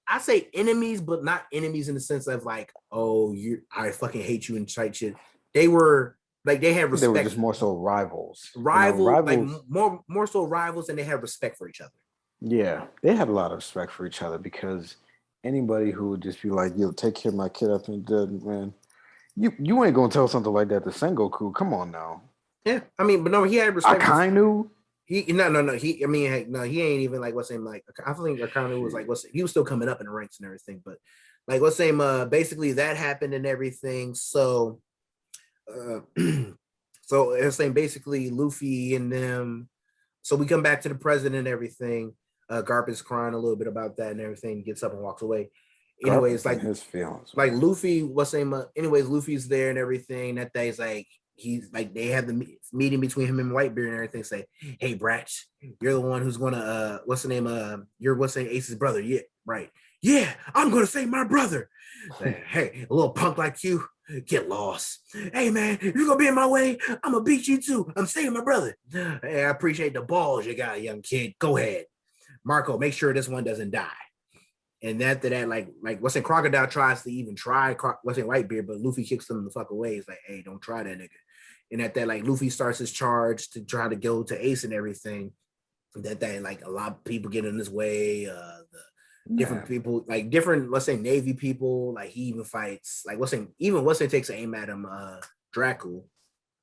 I say enemies, but not enemies in the sense of like, oh, I fucking hate you and type shit. They were like they had respect. They were just more so rivals. Rivals, like more so rivals, and they had respect for each other. Yeah, they had a lot of respect for each other because anybody who would just be like, "Yo, take care of my kid after dead, man," you ain't gonna tell something like that to Sengoku. Come on now. Yeah, I mean, but no, he had respect. Akainu. He ain't even like what's name like. I think Akainu was like he was still coming up in the ranks and everything, but like what's name basically that happened and everything. So, so it's saying basically Luffy and them. So we come back to the president and everything. Garp is crying a little bit about that and everything. Gets up and walks away. Anyways, like his feelings. Like Luffy, what's name? Anyways, Luffy's there and everything. That day's like he's like they have the meeting between him and Whitebeard and everything. Say, hey, Bratch, you're the one who's gonna what's the name? You're what's the name? Ace's brother. Yeah, right. Yeah, I'm gonna save my brother. Hey, a little punk like you, get lost. Hey man, if you're gonna be in my way, I'm gonna beat you too. I'm saving my brother. Hey, I appreciate the balls you got, young kid. Go ahead. Marco, make sure this one doesn't die. And after that, like what's in Crocodile tries to even try what's in Whitebeard, but Luffy kicks him the fuck away. He's like, hey, don't try that nigga. And at that, like Luffy starts his charge to try to go to Ace and everything. That like a lot of people get in his way. Different people, like different, let's say Navy people, like he even fights, like what's takes an aim at him, Dracu.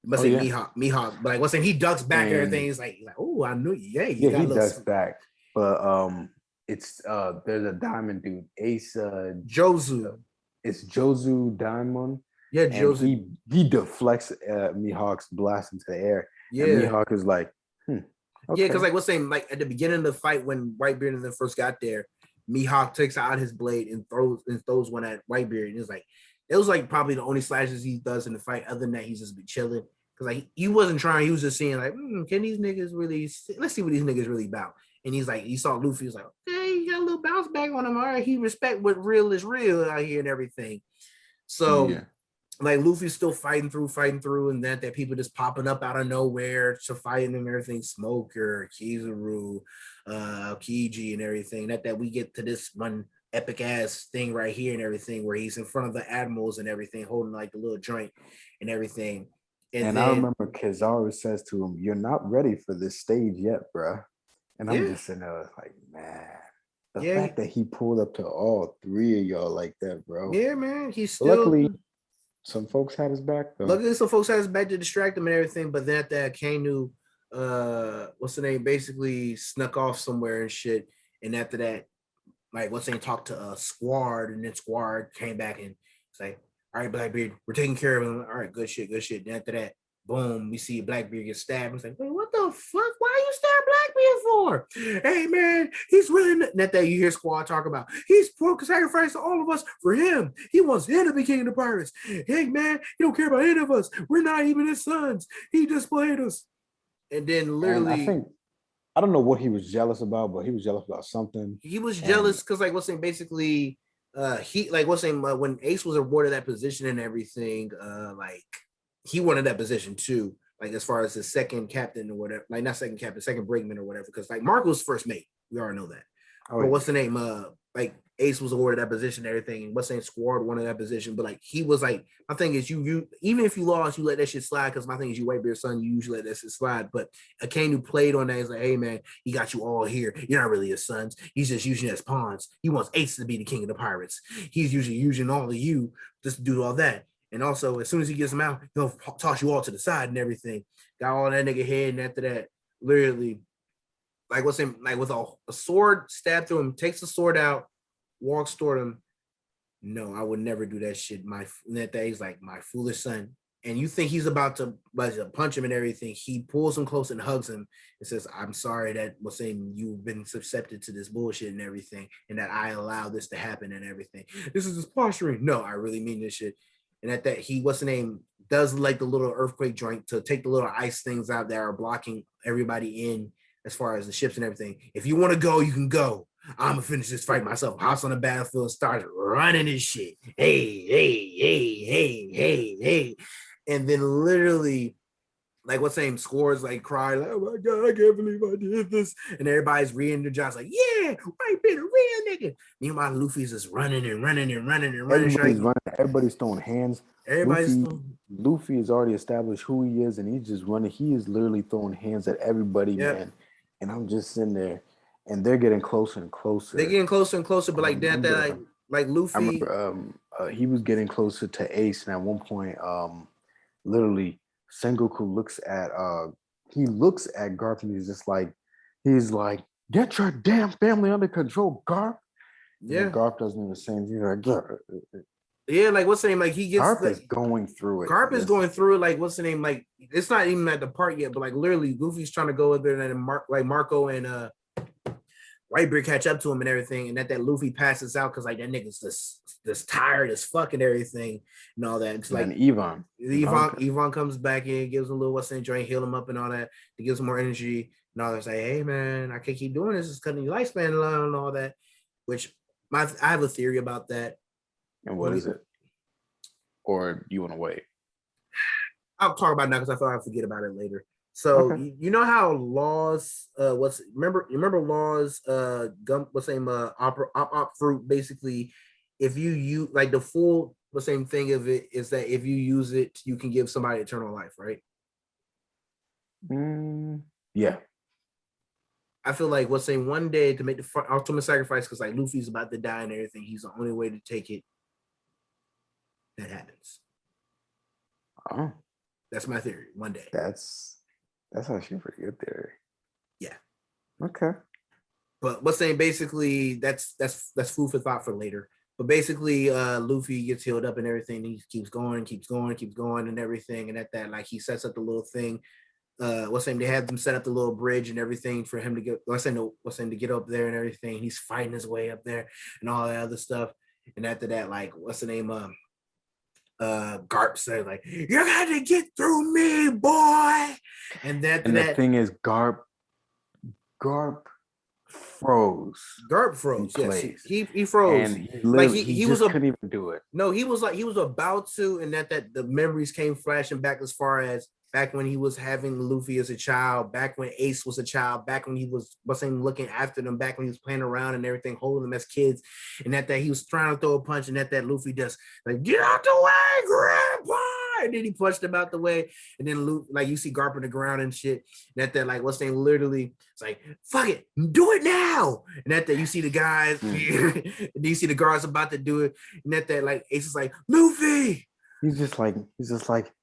Mihawk, but like what's he ducks back and everything. He's like, oh, I knew you. Yeah, he ducks back. But it's there's a diamond dude, Ace Jozu. It's Jozu Diamond. Yeah, and Joseph. he deflects Mihawk's blast into the air. Yeah. And Mihawk is like, Yeah, okay. because like what's saying, like at the beginning of the fight when Whitebeard and then first got there, Mihawk takes out his blade and throws one at Whitebeard, and it's like it was like probably the only slashes he does in the fight. Other than that, he's just been chilling because like he wasn't trying. He was just seeing like, can these niggas really? Let's see what these niggas really about. And he's like, he saw Luffy. He's like, okay, he got a little bounce back on him. All right, he respect what real is real out here and everything. So. Yeah. Like Luffy's still fighting through, and that people just popping up out of nowhere to fight and everything. Smoker, Kizaru, Kiji, and everything. That we get to this one epic ass thing right here and everything, where he's in front of the admirals and everything, holding like the little joint and everything. And then, I remember Kizaru says to him, "You're not ready for this stage yet, bruh." And I'm just sitting there like, man, the fact that he pulled up to all three of y'all like that, bro. Yeah, man. He's still. Luckily, some folks had his back though. Luckily, some folks had his back to distract him and everything. But then that Kanu, what's the name? Basically snuck off somewhere and shit. And after that, like what's the name? Talked to Squad, and then Squad came back and say, "All right, Blackbeard, we're taking care of him. All right, good shit, good shit." And after that, boom, we see Blackbeard get stabbed. It's like, wait, what the fuck? Why you stab Blackbeard for? Hey man, he's really not that you hear Squad talk about. He's sacrificed all of us for him. He wants him to be king of the pirates. Hey man, he don't care about any of us. We're not even his sons. He just played us. And then literally, I don't know what he was jealous about, but he was jealous about something. He was jealous because like what's saying basically he like what's saying when Ace was awarded that position and everything, like he wanted that position too, like as far as the second captain or whatever, like not second captain, second brakeman or whatever, because like Mark was first mate. We already know that. But what's the name? Like Ace was awarded that position and everything, and what's saying Squad wanted that position, but like he was like, my thing is you even if you lost, you let that shit slide, because my thing is you Whitebeard's son, you usually let that shit slide. But Akainu played on that. He's like, hey man, he got you all here. You're not really his sons. He's just using you as pawns. He wants Ace to be the king of the pirates. He's usually using all of you just to do all that. And also, as soon as he gets them out, he'll toss you all to the side and everything. Got all that nigga head, and after that, literally, like what's him, like with a sword stabbed through him, takes the sword out, walks toward him. No, I would never do that shit. That he's like, my foolish son. And you think he's about to punch him and everything. He pulls him close and hugs him and says, I'm sorry that what's saying you've been susceptible to this bullshit and everything, and that I allow this to happen and everything. This is just posturing. No, I really mean this shit. And at that, he, what's the name, does like the little earthquake joint to take the little ice things out that are blocking everybody in as far as the ships and everything. If you want to go, you can go. I'm gonna finish this fight myself. Hops on the battlefield, starts running his shit. Hey. And then literally, like what's name, Scores like cry, like, oh my god, I can't believe I did this. And everybody's re-energized, like, yeah, White been a real nigga. Meanwhile, Luffy's just running. Everybody's throwing hands. Luffy has already established who he is, and he's just running. He is literally throwing hands at everybody, man. And I'm just sitting there, and they're getting closer and closer. They're getting closer and closer, but like like Luffy. I remember he was getting closer to Ace, and at one point, literally, Sengoku looks at Garp, and he's like, get your damn family under control, Garp. Yeah, and Garp doesn't even say anything. Like, yeah, like what's the name? Like he gets Garp is going through it. Garp is going through it. Like what's the name? Like it's not even at the part yet, but like literally, Luffy's trying to go there, and Marco and Whitebeard catch up to him and everything, and that Luffy passes out because like that nigga's just tired as fuck and everything and all that. It's like Yvonne comes back in, gives him a little what's in joint, heal him up and all that. It gives him more energy and all that. Say, hey man, I can't keep doing this. It's cutting your lifespan and all that. Which I have a theory about that. And what is it? Or do you want to wait? I'll talk about it now because I thought I'd forget about it later. So you know how Laws remember Laws op fruit, basically if you use like the full the same thing of it is that if you use it you can give somebody eternal life, right? Yeah. I feel like what's saying one day to make the ultimate sacrifice, because like Luffy's about to die and everything, he's the only way to take it. That happens. Oh, that's my theory. One day. That's actually a pretty good theory. Yeah. Okay. But what's saying basically that's food for thought for later. But basically, Luffy gets healed up and everything. He keeps going and everything. And at that, like he sets up the little thing. They had them set up the little bridge and everything for him to get. To get up there and everything. He's fighting his way up there and all that other stuff. And after that, like Garp said, like, "You got to get through me, boy." And the thing is, Garp froze. Garp froze. Yes, he froze. And he couldn't even do it. No, he was about to, and that the memories came flashing back as far as back when he was having Luffy as a child, back when Ace was a child, back when he was looking after them, back when he was playing around and everything, holding them as kids, and that he was trying to throw a punch, and that Luffy just like, "Get out the way, Grandpa!" And then he punched him out the way, and then Luffy, like you see Garp on the ground and shit, and that like literally, it's like, "Fuck it, do it now!" And that you see the guys, and you see the guards about to do it, and that like Ace is like, "Luffy!" He's just like,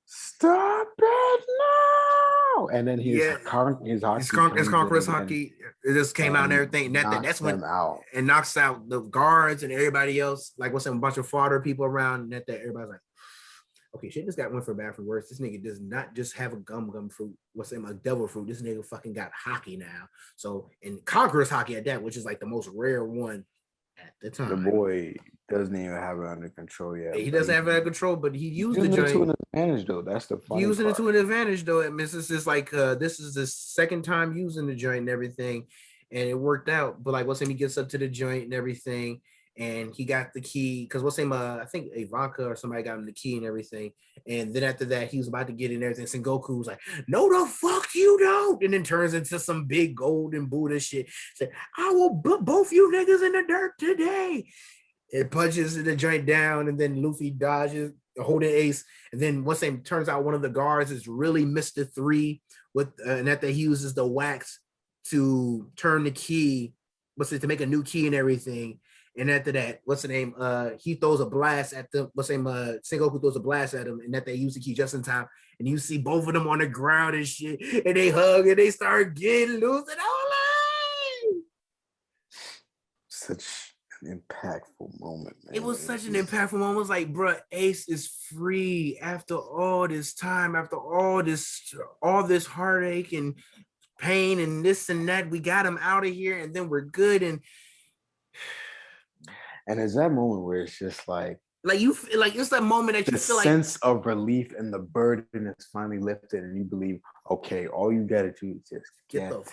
"Stop it now!" And then his conqueror's hockey, it just came out and everything. And that's when it knocks out the guards and everybody else. Like a bunch of fodder people around. And that everybody's like, okay, shit just got one for bad for worse. This nigga does not just have a gum fruit. A devil fruit. This nigga fucking got hockey now. So, and conqueror's hockey at that, which is like the most rare one at the time. The boy doesn't even have it under control yet. He doesn't have it under control, but he used the joint to an advantage though. That's the funny using part. it to an advantage though. And this is like this is the second time using the joint and everything, and it worked out. But like he gets up to the joint and everything, and he got the key because I think Ivanka or somebody got him the key and everything. And then after that, he was about to get in everything. Sengoku was like, "No, the fuck you don't!" And then turns into some big golden Buddha shit. Said, "I will put both you niggas in the dirt today." It punches the joint down, and then Luffy dodges, holding Ace. And then turns out one of the guards is really Mr. 3 with, and that he uses the wax to turn the key, to make a new key and everything. And after that, he throws a blast at them. Sengoku throws a blast at him, and that they use the key just in time. And you see both of them on the ground and shit, and they hug and they start getting loose and all. Such an impactful moment, man. It was such an impactful moment. It was like, bro, Ace is free after all this time, after all this heartache and pain and this and that. We got him out of here, and then we're good. And it's that moment where it's just like you feel like it's that moment that you feel like sense of relief and the burden is finally lifted, and you believe, okay, all you gotta do is just get the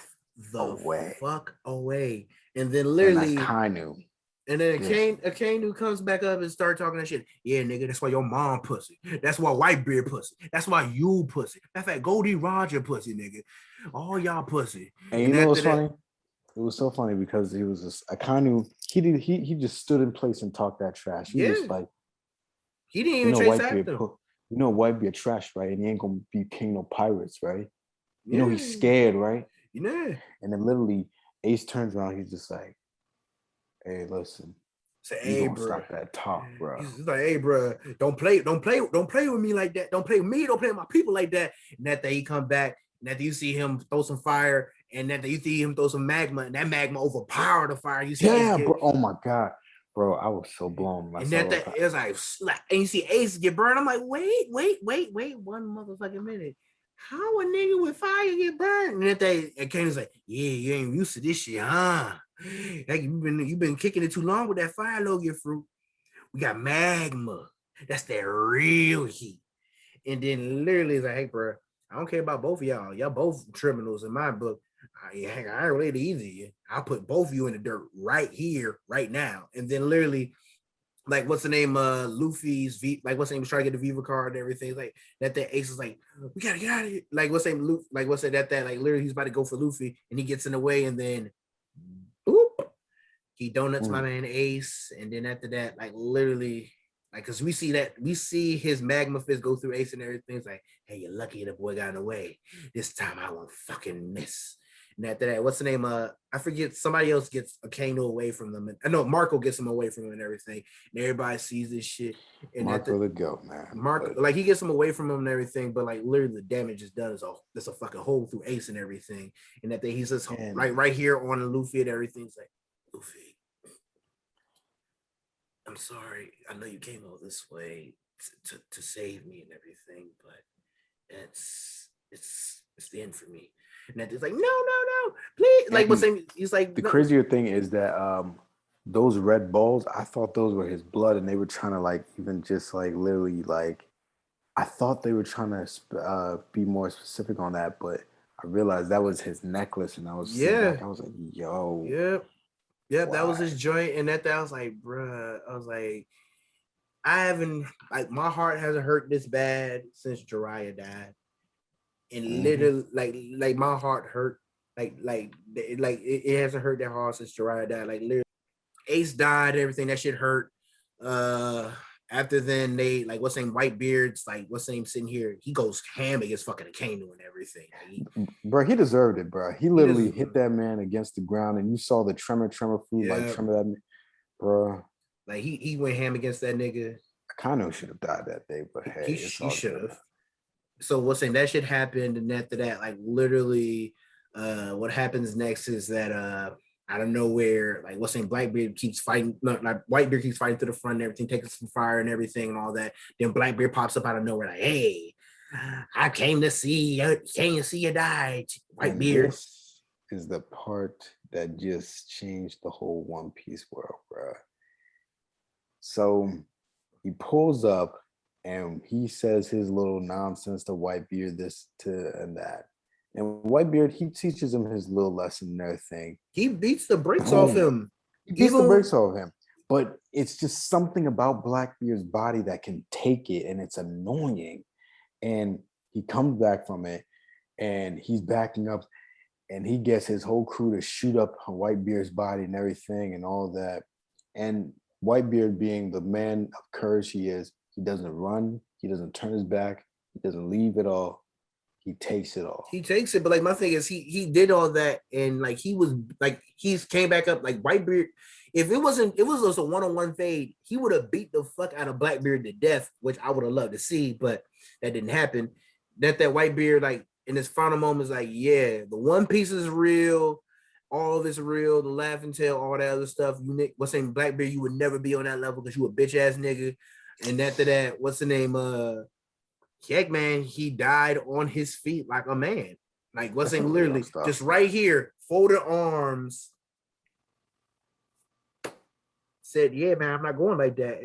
fuck away. And then literally, Akainu. And then Akainu comes back up and start talking that shit. Yeah, nigga, that's why your mom pussy. That's why Whitebeard pussy. That's why you pussy. That's that Goldie Roger pussy, nigga. All y'all pussy. And you know what's funny? It was so funny because he was just Akainu. He just stood in place and talked that trash. He was like, he didn't even chase after him. You know, Whitebeard trash, right? And he ain't gonna be king no pirates, right? You know he's scared, right? Yeah. And then literally Ace turns around. He's just like, "Hey, listen. Say, hey, bro, stop that talk, bro." He's like, "Hey, bro, don't play with me like that. Don't play with me. Don't play with my people like that." And that day he come back, and that you see him throw some fire, and that you see him throw some magma, and that magma overpowered the fire. You see, bro. Oh my god, bro, I was so blown. And that it was like, and you see Ace get burned. I'm like, wait, one motherfucking minute. How a nigga with fire get burned? And that Kane's like, yeah, you ain't used to this shit, huh? Like you've been kicking it too long with that fire Logia fruit. We got magma. That's that real heat. And then literally it's like, hey, bro, I don't care about both of y'all. Y'all both criminals in my book. I ain't related to either of you. I'll put both of you in the dirt right here, right now. And then literally, like, what's the name? Luffy's what's the name? Was trying to get the Viva card and everything. Like that Ace is like, we gotta get out of here. Like, what's the name? Luffy, like, what's that? Like, literally, he's about to go for Luffy, and he gets in the way, and then, boop, he donuts my man Ace, and then after that, like, literally, like, cause we see his magma fist go through Ace and everything. It's like, hey, you're lucky the boy got in the way. This time I won't fucking miss. And after that, what's the name? I forget. Somebody else gets Akainu away from them. And I know Marco gets him away from him and everything. And everybody sees this shit. And Marco the goat, man. Marco, like, he gets him away from him and everything. But like, literally, the damage is done. There's a fucking hole through Ace and everything. And that he's just right here on Luffy and everything. It's like, Luffy, I'm I'm sorry. I know you came all this way to save me and everything, but it's the end for me. And that dude's like, no, please. Like, what's saying? He's like, the no. crazier thing is that those red balls, I thought those were his blood, and they were trying to like even just like literally like I thought they were trying to be more specific on that, but I realized that was his necklace, and I was sitting back, I was like, yo, Yep, that was his joint, and that I was like, bruh, I was like, I haven't like my heart hasn't hurt this bad since Jiraiya died, and literally like my heart hurt like it hasn't hurt that hard since Jiraiya died. Like literally, Ace died, everything that shit hurt. After then they like what's name Whitebeard's like what's name sitting here, he goes ham against fucking Akainu and everything. Like, bro, he deserved it, bro. He literally hit that man against the ground, and you saw the tremor food, like tremor that, bro. Like he went ham against that nigga. Akainu should have died that day, but hey, he should have. So what's saying that shit happened, and after that, like literally, what happens next is that out of nowhere, like what's saying Blackbeard keeps fighting, like Whitebeard keeps fighting to the front and everything, taking some fire and everything and all that. Then Blackbeard pops up out of nowhere, like, hey, I came to see you die, Whitebeard. This is the part that just changed the whole One Piece world, bro. So he pulls up and he says his little nonsense to Whitebeard, this to and that. And Whitebeard, he teaches him his little lesson and everything. He beats the brakes off him. He beats the brakes off him. But it's just something about Blackbeard's body that can take it, and it's annoying. And he comes back from it, and he's backing up, and he gets his whole crew to shoot up Whitebeard's body and everything and all that. And Whitebeard, being the man of courage he is, he doesn't run, he doesn't turn his back, he doesn't leave at all. He takes it all. He takes it, but like my thing is, he did all that, and like he was like he's came back up like Whitebeard. If it was just a one-on-one fade, he would have beat the fuck out of Blackbeard to death, which I would have loved to see, but that didn't happen. That Whitebeard like in his final moments, like yeah, the One Piece is real, all this real, the laughing tail, all that other stuff. You what's the name, Blackbeard, you would never be on that level because you a bitch ass nigga. And after that, what's the name? Heck, man, he died on his feet like a man. Like what's saying literally just right here, folded arms. Said, yeah, man, I'm not going like that.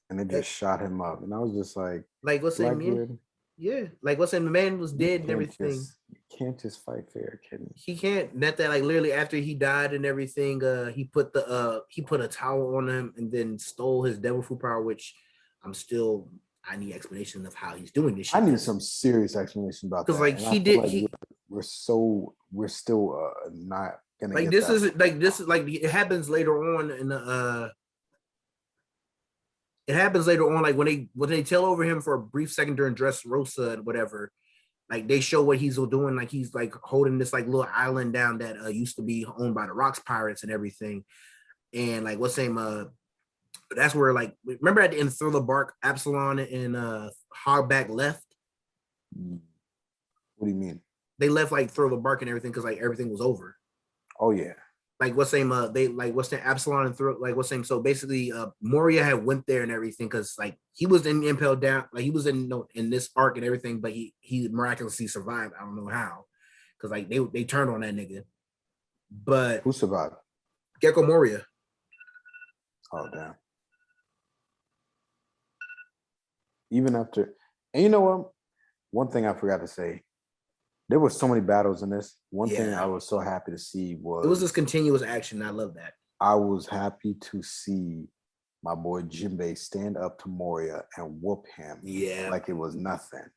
And they just shot him up. And I was just like what's saying, man? Yeah, like what's saying, the man was dead and everything. You can't just fight fair, can you? He can't. That like literally after he died and everything, he put a towel on him and then stole his devil fruit power, which I need explanation of how he's doing this shit. I need some serious explanation about that. Because like he did, like we're still not gonna like get this is like it happens later on in the it happens later on, like when they tell over him for a brief second during Dressrosa and whatever, like they show what he's doing, like he's like holding this like little island down that used to be owned by the Rocks Pirates and everything, and like what's name that's where like remember at the end of Throw the Bark, Absalom and Hogback left. What do you mean? They left like Throw the Bark and everything because like everything was over. Oh yeah. Like what's name they like what's name Absalom and Throw like what's name so basically Moria had went there and everything because like he was impaled down, like he was in this arc and everything, but he miraculously survived. I don't know how, because like they turned on that nigga. But who survived? Gecko Moria. Oh damn. Even after, and you know what? One thing I forgot to say, there were so many battles in this. One thing I was so happy to see was it was this continuous action. I love that. I was happy to see my boy Jinbei stand up to Moria and whoop him. Yeah, like it was nothing,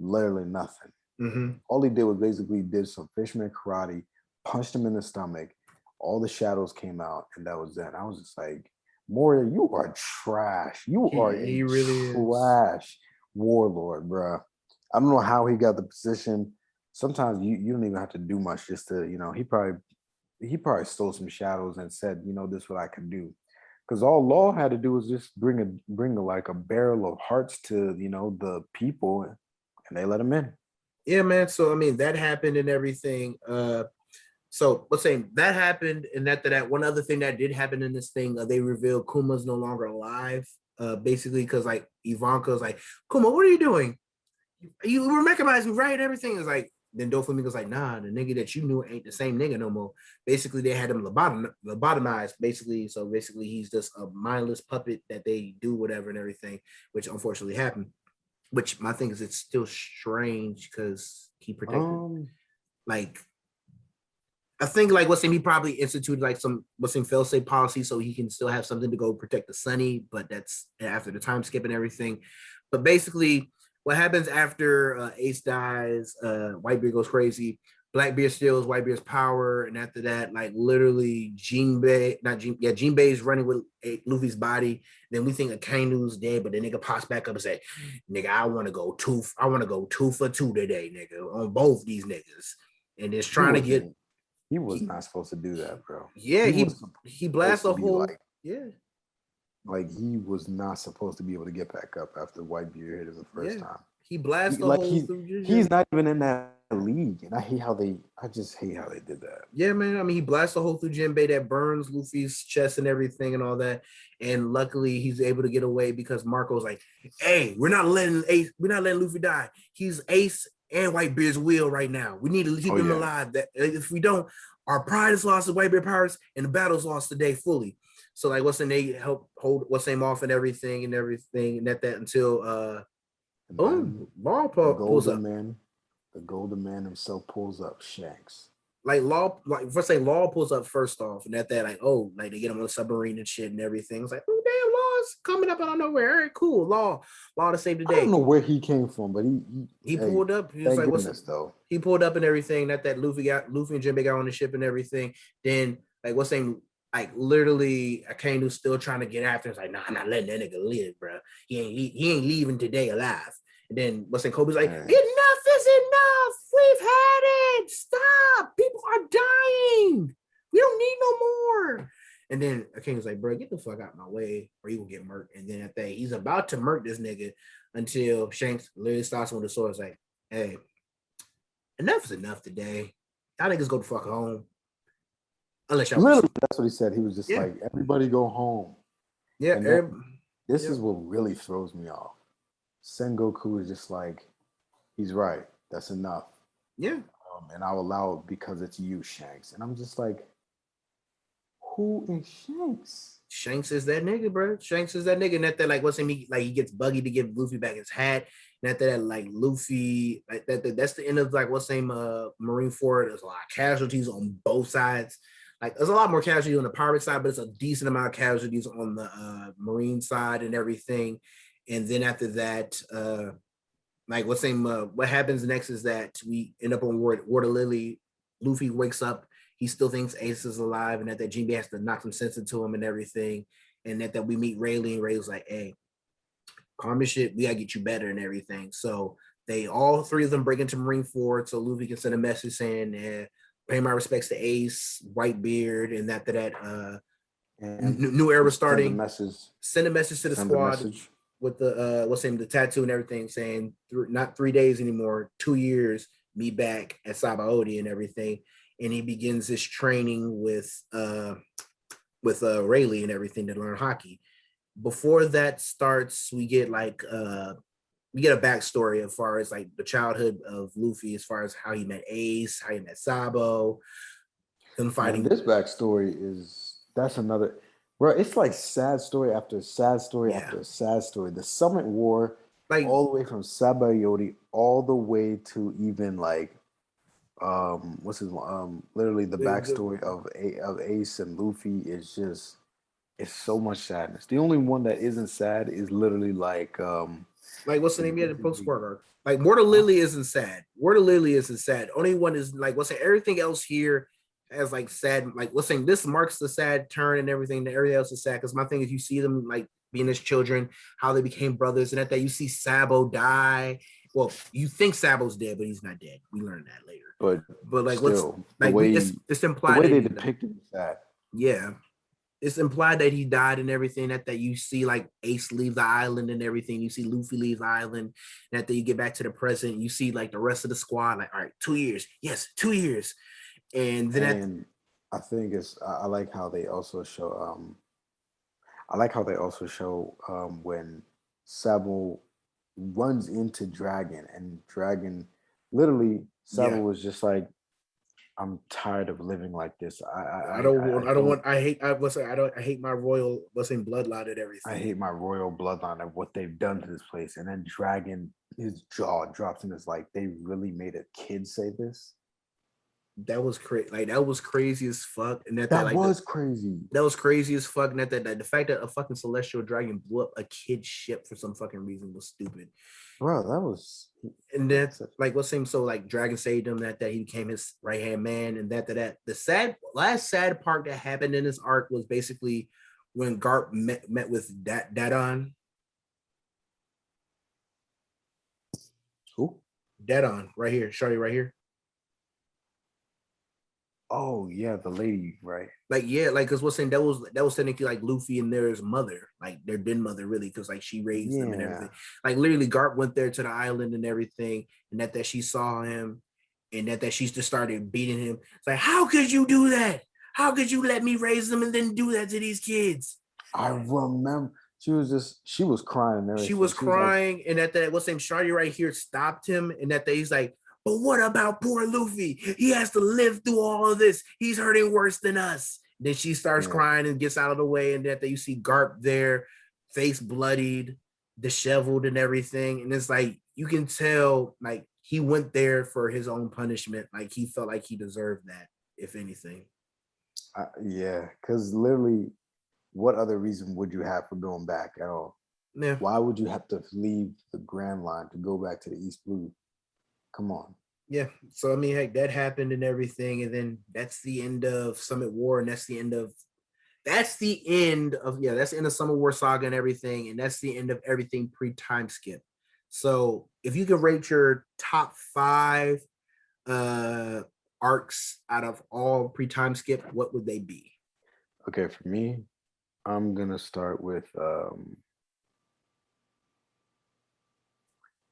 literally nothing. Mm-hmm. All he did was basically did some fisherman karate, punched him in the stomach. All the shadows came out, and that was that. I was just like, Moria, you are trash. You are a trash warlord, bro. I don't know how he got the position. Sometimes you don't even have to do much just to, he probably stole some shadows and said, this is what I can do. Because all Law had to do was just bring a barrel of hearts to, the people, and they let him in. Yeah, man. So I mean that happened and everything. So let's say that happened, and that one other thing that did happen in this thing, they revealed Kuma's no longer alive. Basically, because like Ivanka's like, Kuma, what are you doing? You recognize me, right? Everything is like. Then Doflamingo's like, nah, the nigga that you knew ain't the same nigga no more. Basically, they had him lobotomized, basically. So basically, he's just a mindless puppet that they do whatever and everything, which unfortunately happened. Which my thing is, it's still strange because he protected, like, I think like what's he probably instituted like some what's fail-safe policy so he can still have something to go protect the Sunny, but that's after the time skip and everything. But basically, what happens after Ace dies, Whitebeard goes crazy, Blackbeard steals Whitebeard's power, and after that, like literally Jinbei is running with Luffy's body. Then we think Akainu's dead, but the nigga pops back up and say, "Nigga, I want to go two for two today, nigga, on both these niggas," and just trying to get. He was not supposed to do that, bro. Yeah, he blasts a whole. Like he was not supposed to be able to get back up after Whitebeard hit him the first time. He blasted a hole through. He's not even in that league, and I just hate how they did that. Yeah, man. I mean, he blasts a hole through Jinbei that burns Luffy's chest and everything and all that. And luckily, he's able to get away because Marco's like, "Hey, we're not letting Luffy die. He's Ace and Whitebeard's will right now. We need to keep him alive. That if we don't, our pride is lost to Whitebeard powers, and the battle's lost today fully." So like, they help hold off and everything, and that until boom, Law pulls up. The Golden Man himself pulls up Shanks. Law pulls up first off, and that like they get him on a submarine and shit and everything. It's like, oh damn, Law's coming up out of nowhere. All right, cool, Law to save the day. I don't know where he came from, but he pulled up. He was like, "What's though?" He pulled up and everything. That Luffy and Jinbei got on the ship and everything. Then like like literally, Akainu still trying to get after. It's like, nah, I'm not letting that nigga live, bro. He ain't leaving today alive. And then Kobe's like, enough is enough. We've had it. Stop. People are dying. We don't need no more. And then Akainu's like, bro, get the fuck out of my way, or you will get murked. And then at that, he's about to murk this nigga until Shanks literally starts with the sword. It's like, hey, enough is enough today. Y'all niggas go the fuck home. Unless y'all literally, that's what he said. He was just like, everybody go home. Yeah. This is what really throws me off. Sengoku is just like, he's right. That's enough. Yeah. And I'll allow it because it's you, Shanks. And I'm just like, who is Shanks? Shanks is that nigga, bro. Shanks is that nigga. And that like he gets Buggy to give Luffy back his hat. And that like Luffy, like that's the end of like Marineford. There's a lot of casualties on both sides. Like there's a lot more casualties on the pirate side, but it's a decent amount of casualties on the Marine side and everything. And then after that, like what happens next is that we end up on Water Lily. Luffy wakes up. He still thinks Ace is alive, and that Jinbei has to knock some sense into him and everything. And that we meet Rayleigh, and Rayleigh's like, hey, calm your shit. We gotta get you better and everything. So all three of them break into Marineford, so Luffy can send a message saying, pay my respects to Ace, Whitebeard, and that new era starting. Send a message to the squad with the the tattoo and everything, saying not 3 days anymore, 2 years, meet back at Sabaody and everything. And he begins his training with Rayleigh and everything to learn hockey. Before that starts, we get a backstory as far as like the childhood of Luffy, as far as how he met Ace, how he met Sabo, them fighting. And this backstory that's another, bro. It's like sad story after sad story after sad story. The Summit War, like all the way from Sabaody all the way to even like literally the backstory of Ace and Luffy is just, it's so much sadness. The only one that isn't sad is literally like what's the name of the post-war arc? Like Water Lily isn't sad. Water Lily isn't sad. Only one is like everything else here has like sad, like this marks the sad turn and everything. Everything else is sad because my thing is you see them like being as children, how they became brothers, and that you see Sabo die. Well, you think Sabo's dead, but he's not dead. We learned that later. But like still, it's implied the way they depicted that. Yeah. It's implied that he died and everything, that you see like Ace leave the island and everything. You see Luffy leave the island, and that you get back to the present. You see like the rest of the squad, like, all right, 2 years. Yes, 2 years. And then And I think I like how they also show I like how they also show when Sabo runs into Dragon, and Dragon literally Sabo yeah, was just like, I'm tired of living like this. I hate my royal bloodline and I everything. hate my royal bloodline and what they've done to this place. And then Dragon, his jaw drops and is like, they really made a kid say this? That was crazy. Like that was crazy as fuck. And That was crazy. that was crazy as fuck. And that the fact that a fucking celestial dragon blew up a kid's ship for some fucking reason was stupid. Bro, that was. And that like what seems so like Dragon saved him, that he became his right hand man, and that the last sad part that happened in this arc was basically when Garp met with Dadon. Who? Dadon, right here, Shorty, right here. Oh yeah, the lady, right? Like yeah, like because what's saying that was technically like Luffy and their mother, like their den mother, really, because like she raised them and everything. Like literally, Garp went there to the island and everything, and that she saw him, and that she just started beating him. It's like, how could you do that? How could you let me raise them and then do that to these kids? I remember she was crying. She was crying, and that what's name Shorty right here stopped him, and that he's like, but what about poor Luffy? He has to live through all of this. He's hurting worse than us. Then she starts crying and gets out of the way, and that you see Garp there, face bloodied, disheveled, and everything. And it's like you can tell, like he went there for his own punishment. Like he felt like he deserved that, if anything. Yeah, because literally, what other reason would you have for going back at all? Yeah. Why would you have to leave the Grand Line to go back to the East Blue? Come on. Yeah. So I mean, heck, that happened and everything, and then that's the end of Summit War, and that's the end of Summit War Saga and everything, and that's the end of everything pre-time skip. So if you could rate your top 5 arcs out of all pre-time skip, what would they be? Okay, for me, I'm gonna start with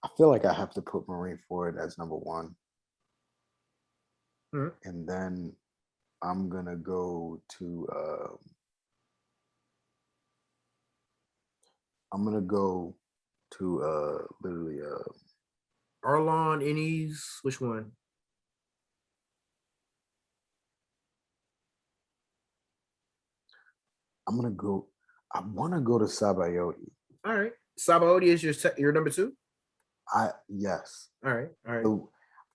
I feel like I have to put Marineford as number 1. Mm-hmm. And then I'm gonna go to literally Arlon, Ennis, which one? I want to go to Sabayoti. All right. Sabaody is your number 2? Yes. All right.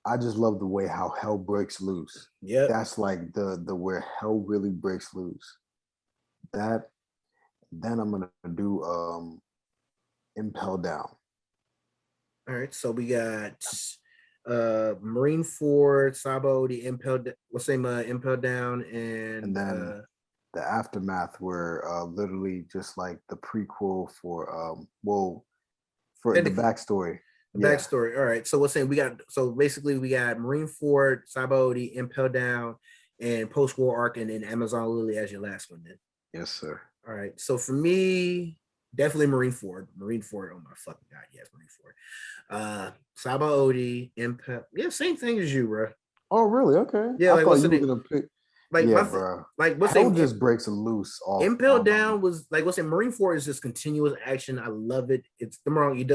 I just love the way how hell breaks loose. Yeah. That's like the where hell really breaks loose. That then I'm gonna do Impel Down. All right. So we got Marineford, Sabaody, Impel Down, and then the Aftermath were literally just like the prequel for for the backstory. Backstory. All right. So we got Marineford, Sabaody, Impel Down, and post-war arc, and then Amazon Lily as your last one then. Yes, sir. All right. So for me, definitely Marineford. Oh my fucking god, yes, Marineford. Sabaody, Impel. Yeah, same thing as you, bro. Oh, really? Okay. Yeah, I thought you were gonna pick. Bro. Hell just breaks loose. Impel Down was like Marineford is just continuous action. I love it. It's the wrong. You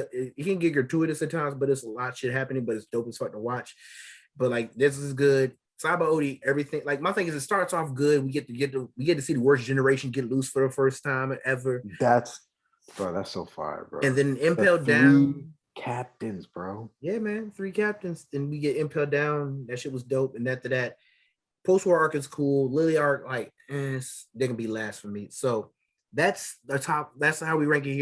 can get gratuitous at times, but it's a lot of shit happening. But it's dope as fuck to watch. But like this is good. Sabaody, everything. Like my thing is, it starts off good. We get to see the worst generation get loose for the first time ever. That's so fire, bro. And then Impel Down. Captains, bro. Yeah, man, 3 captains. Then we get Impel Down. That shit was dope. And after that. Post-war arc is cool. Lily arc, like, they can be last for me. So that's the top. That's how we rank it here.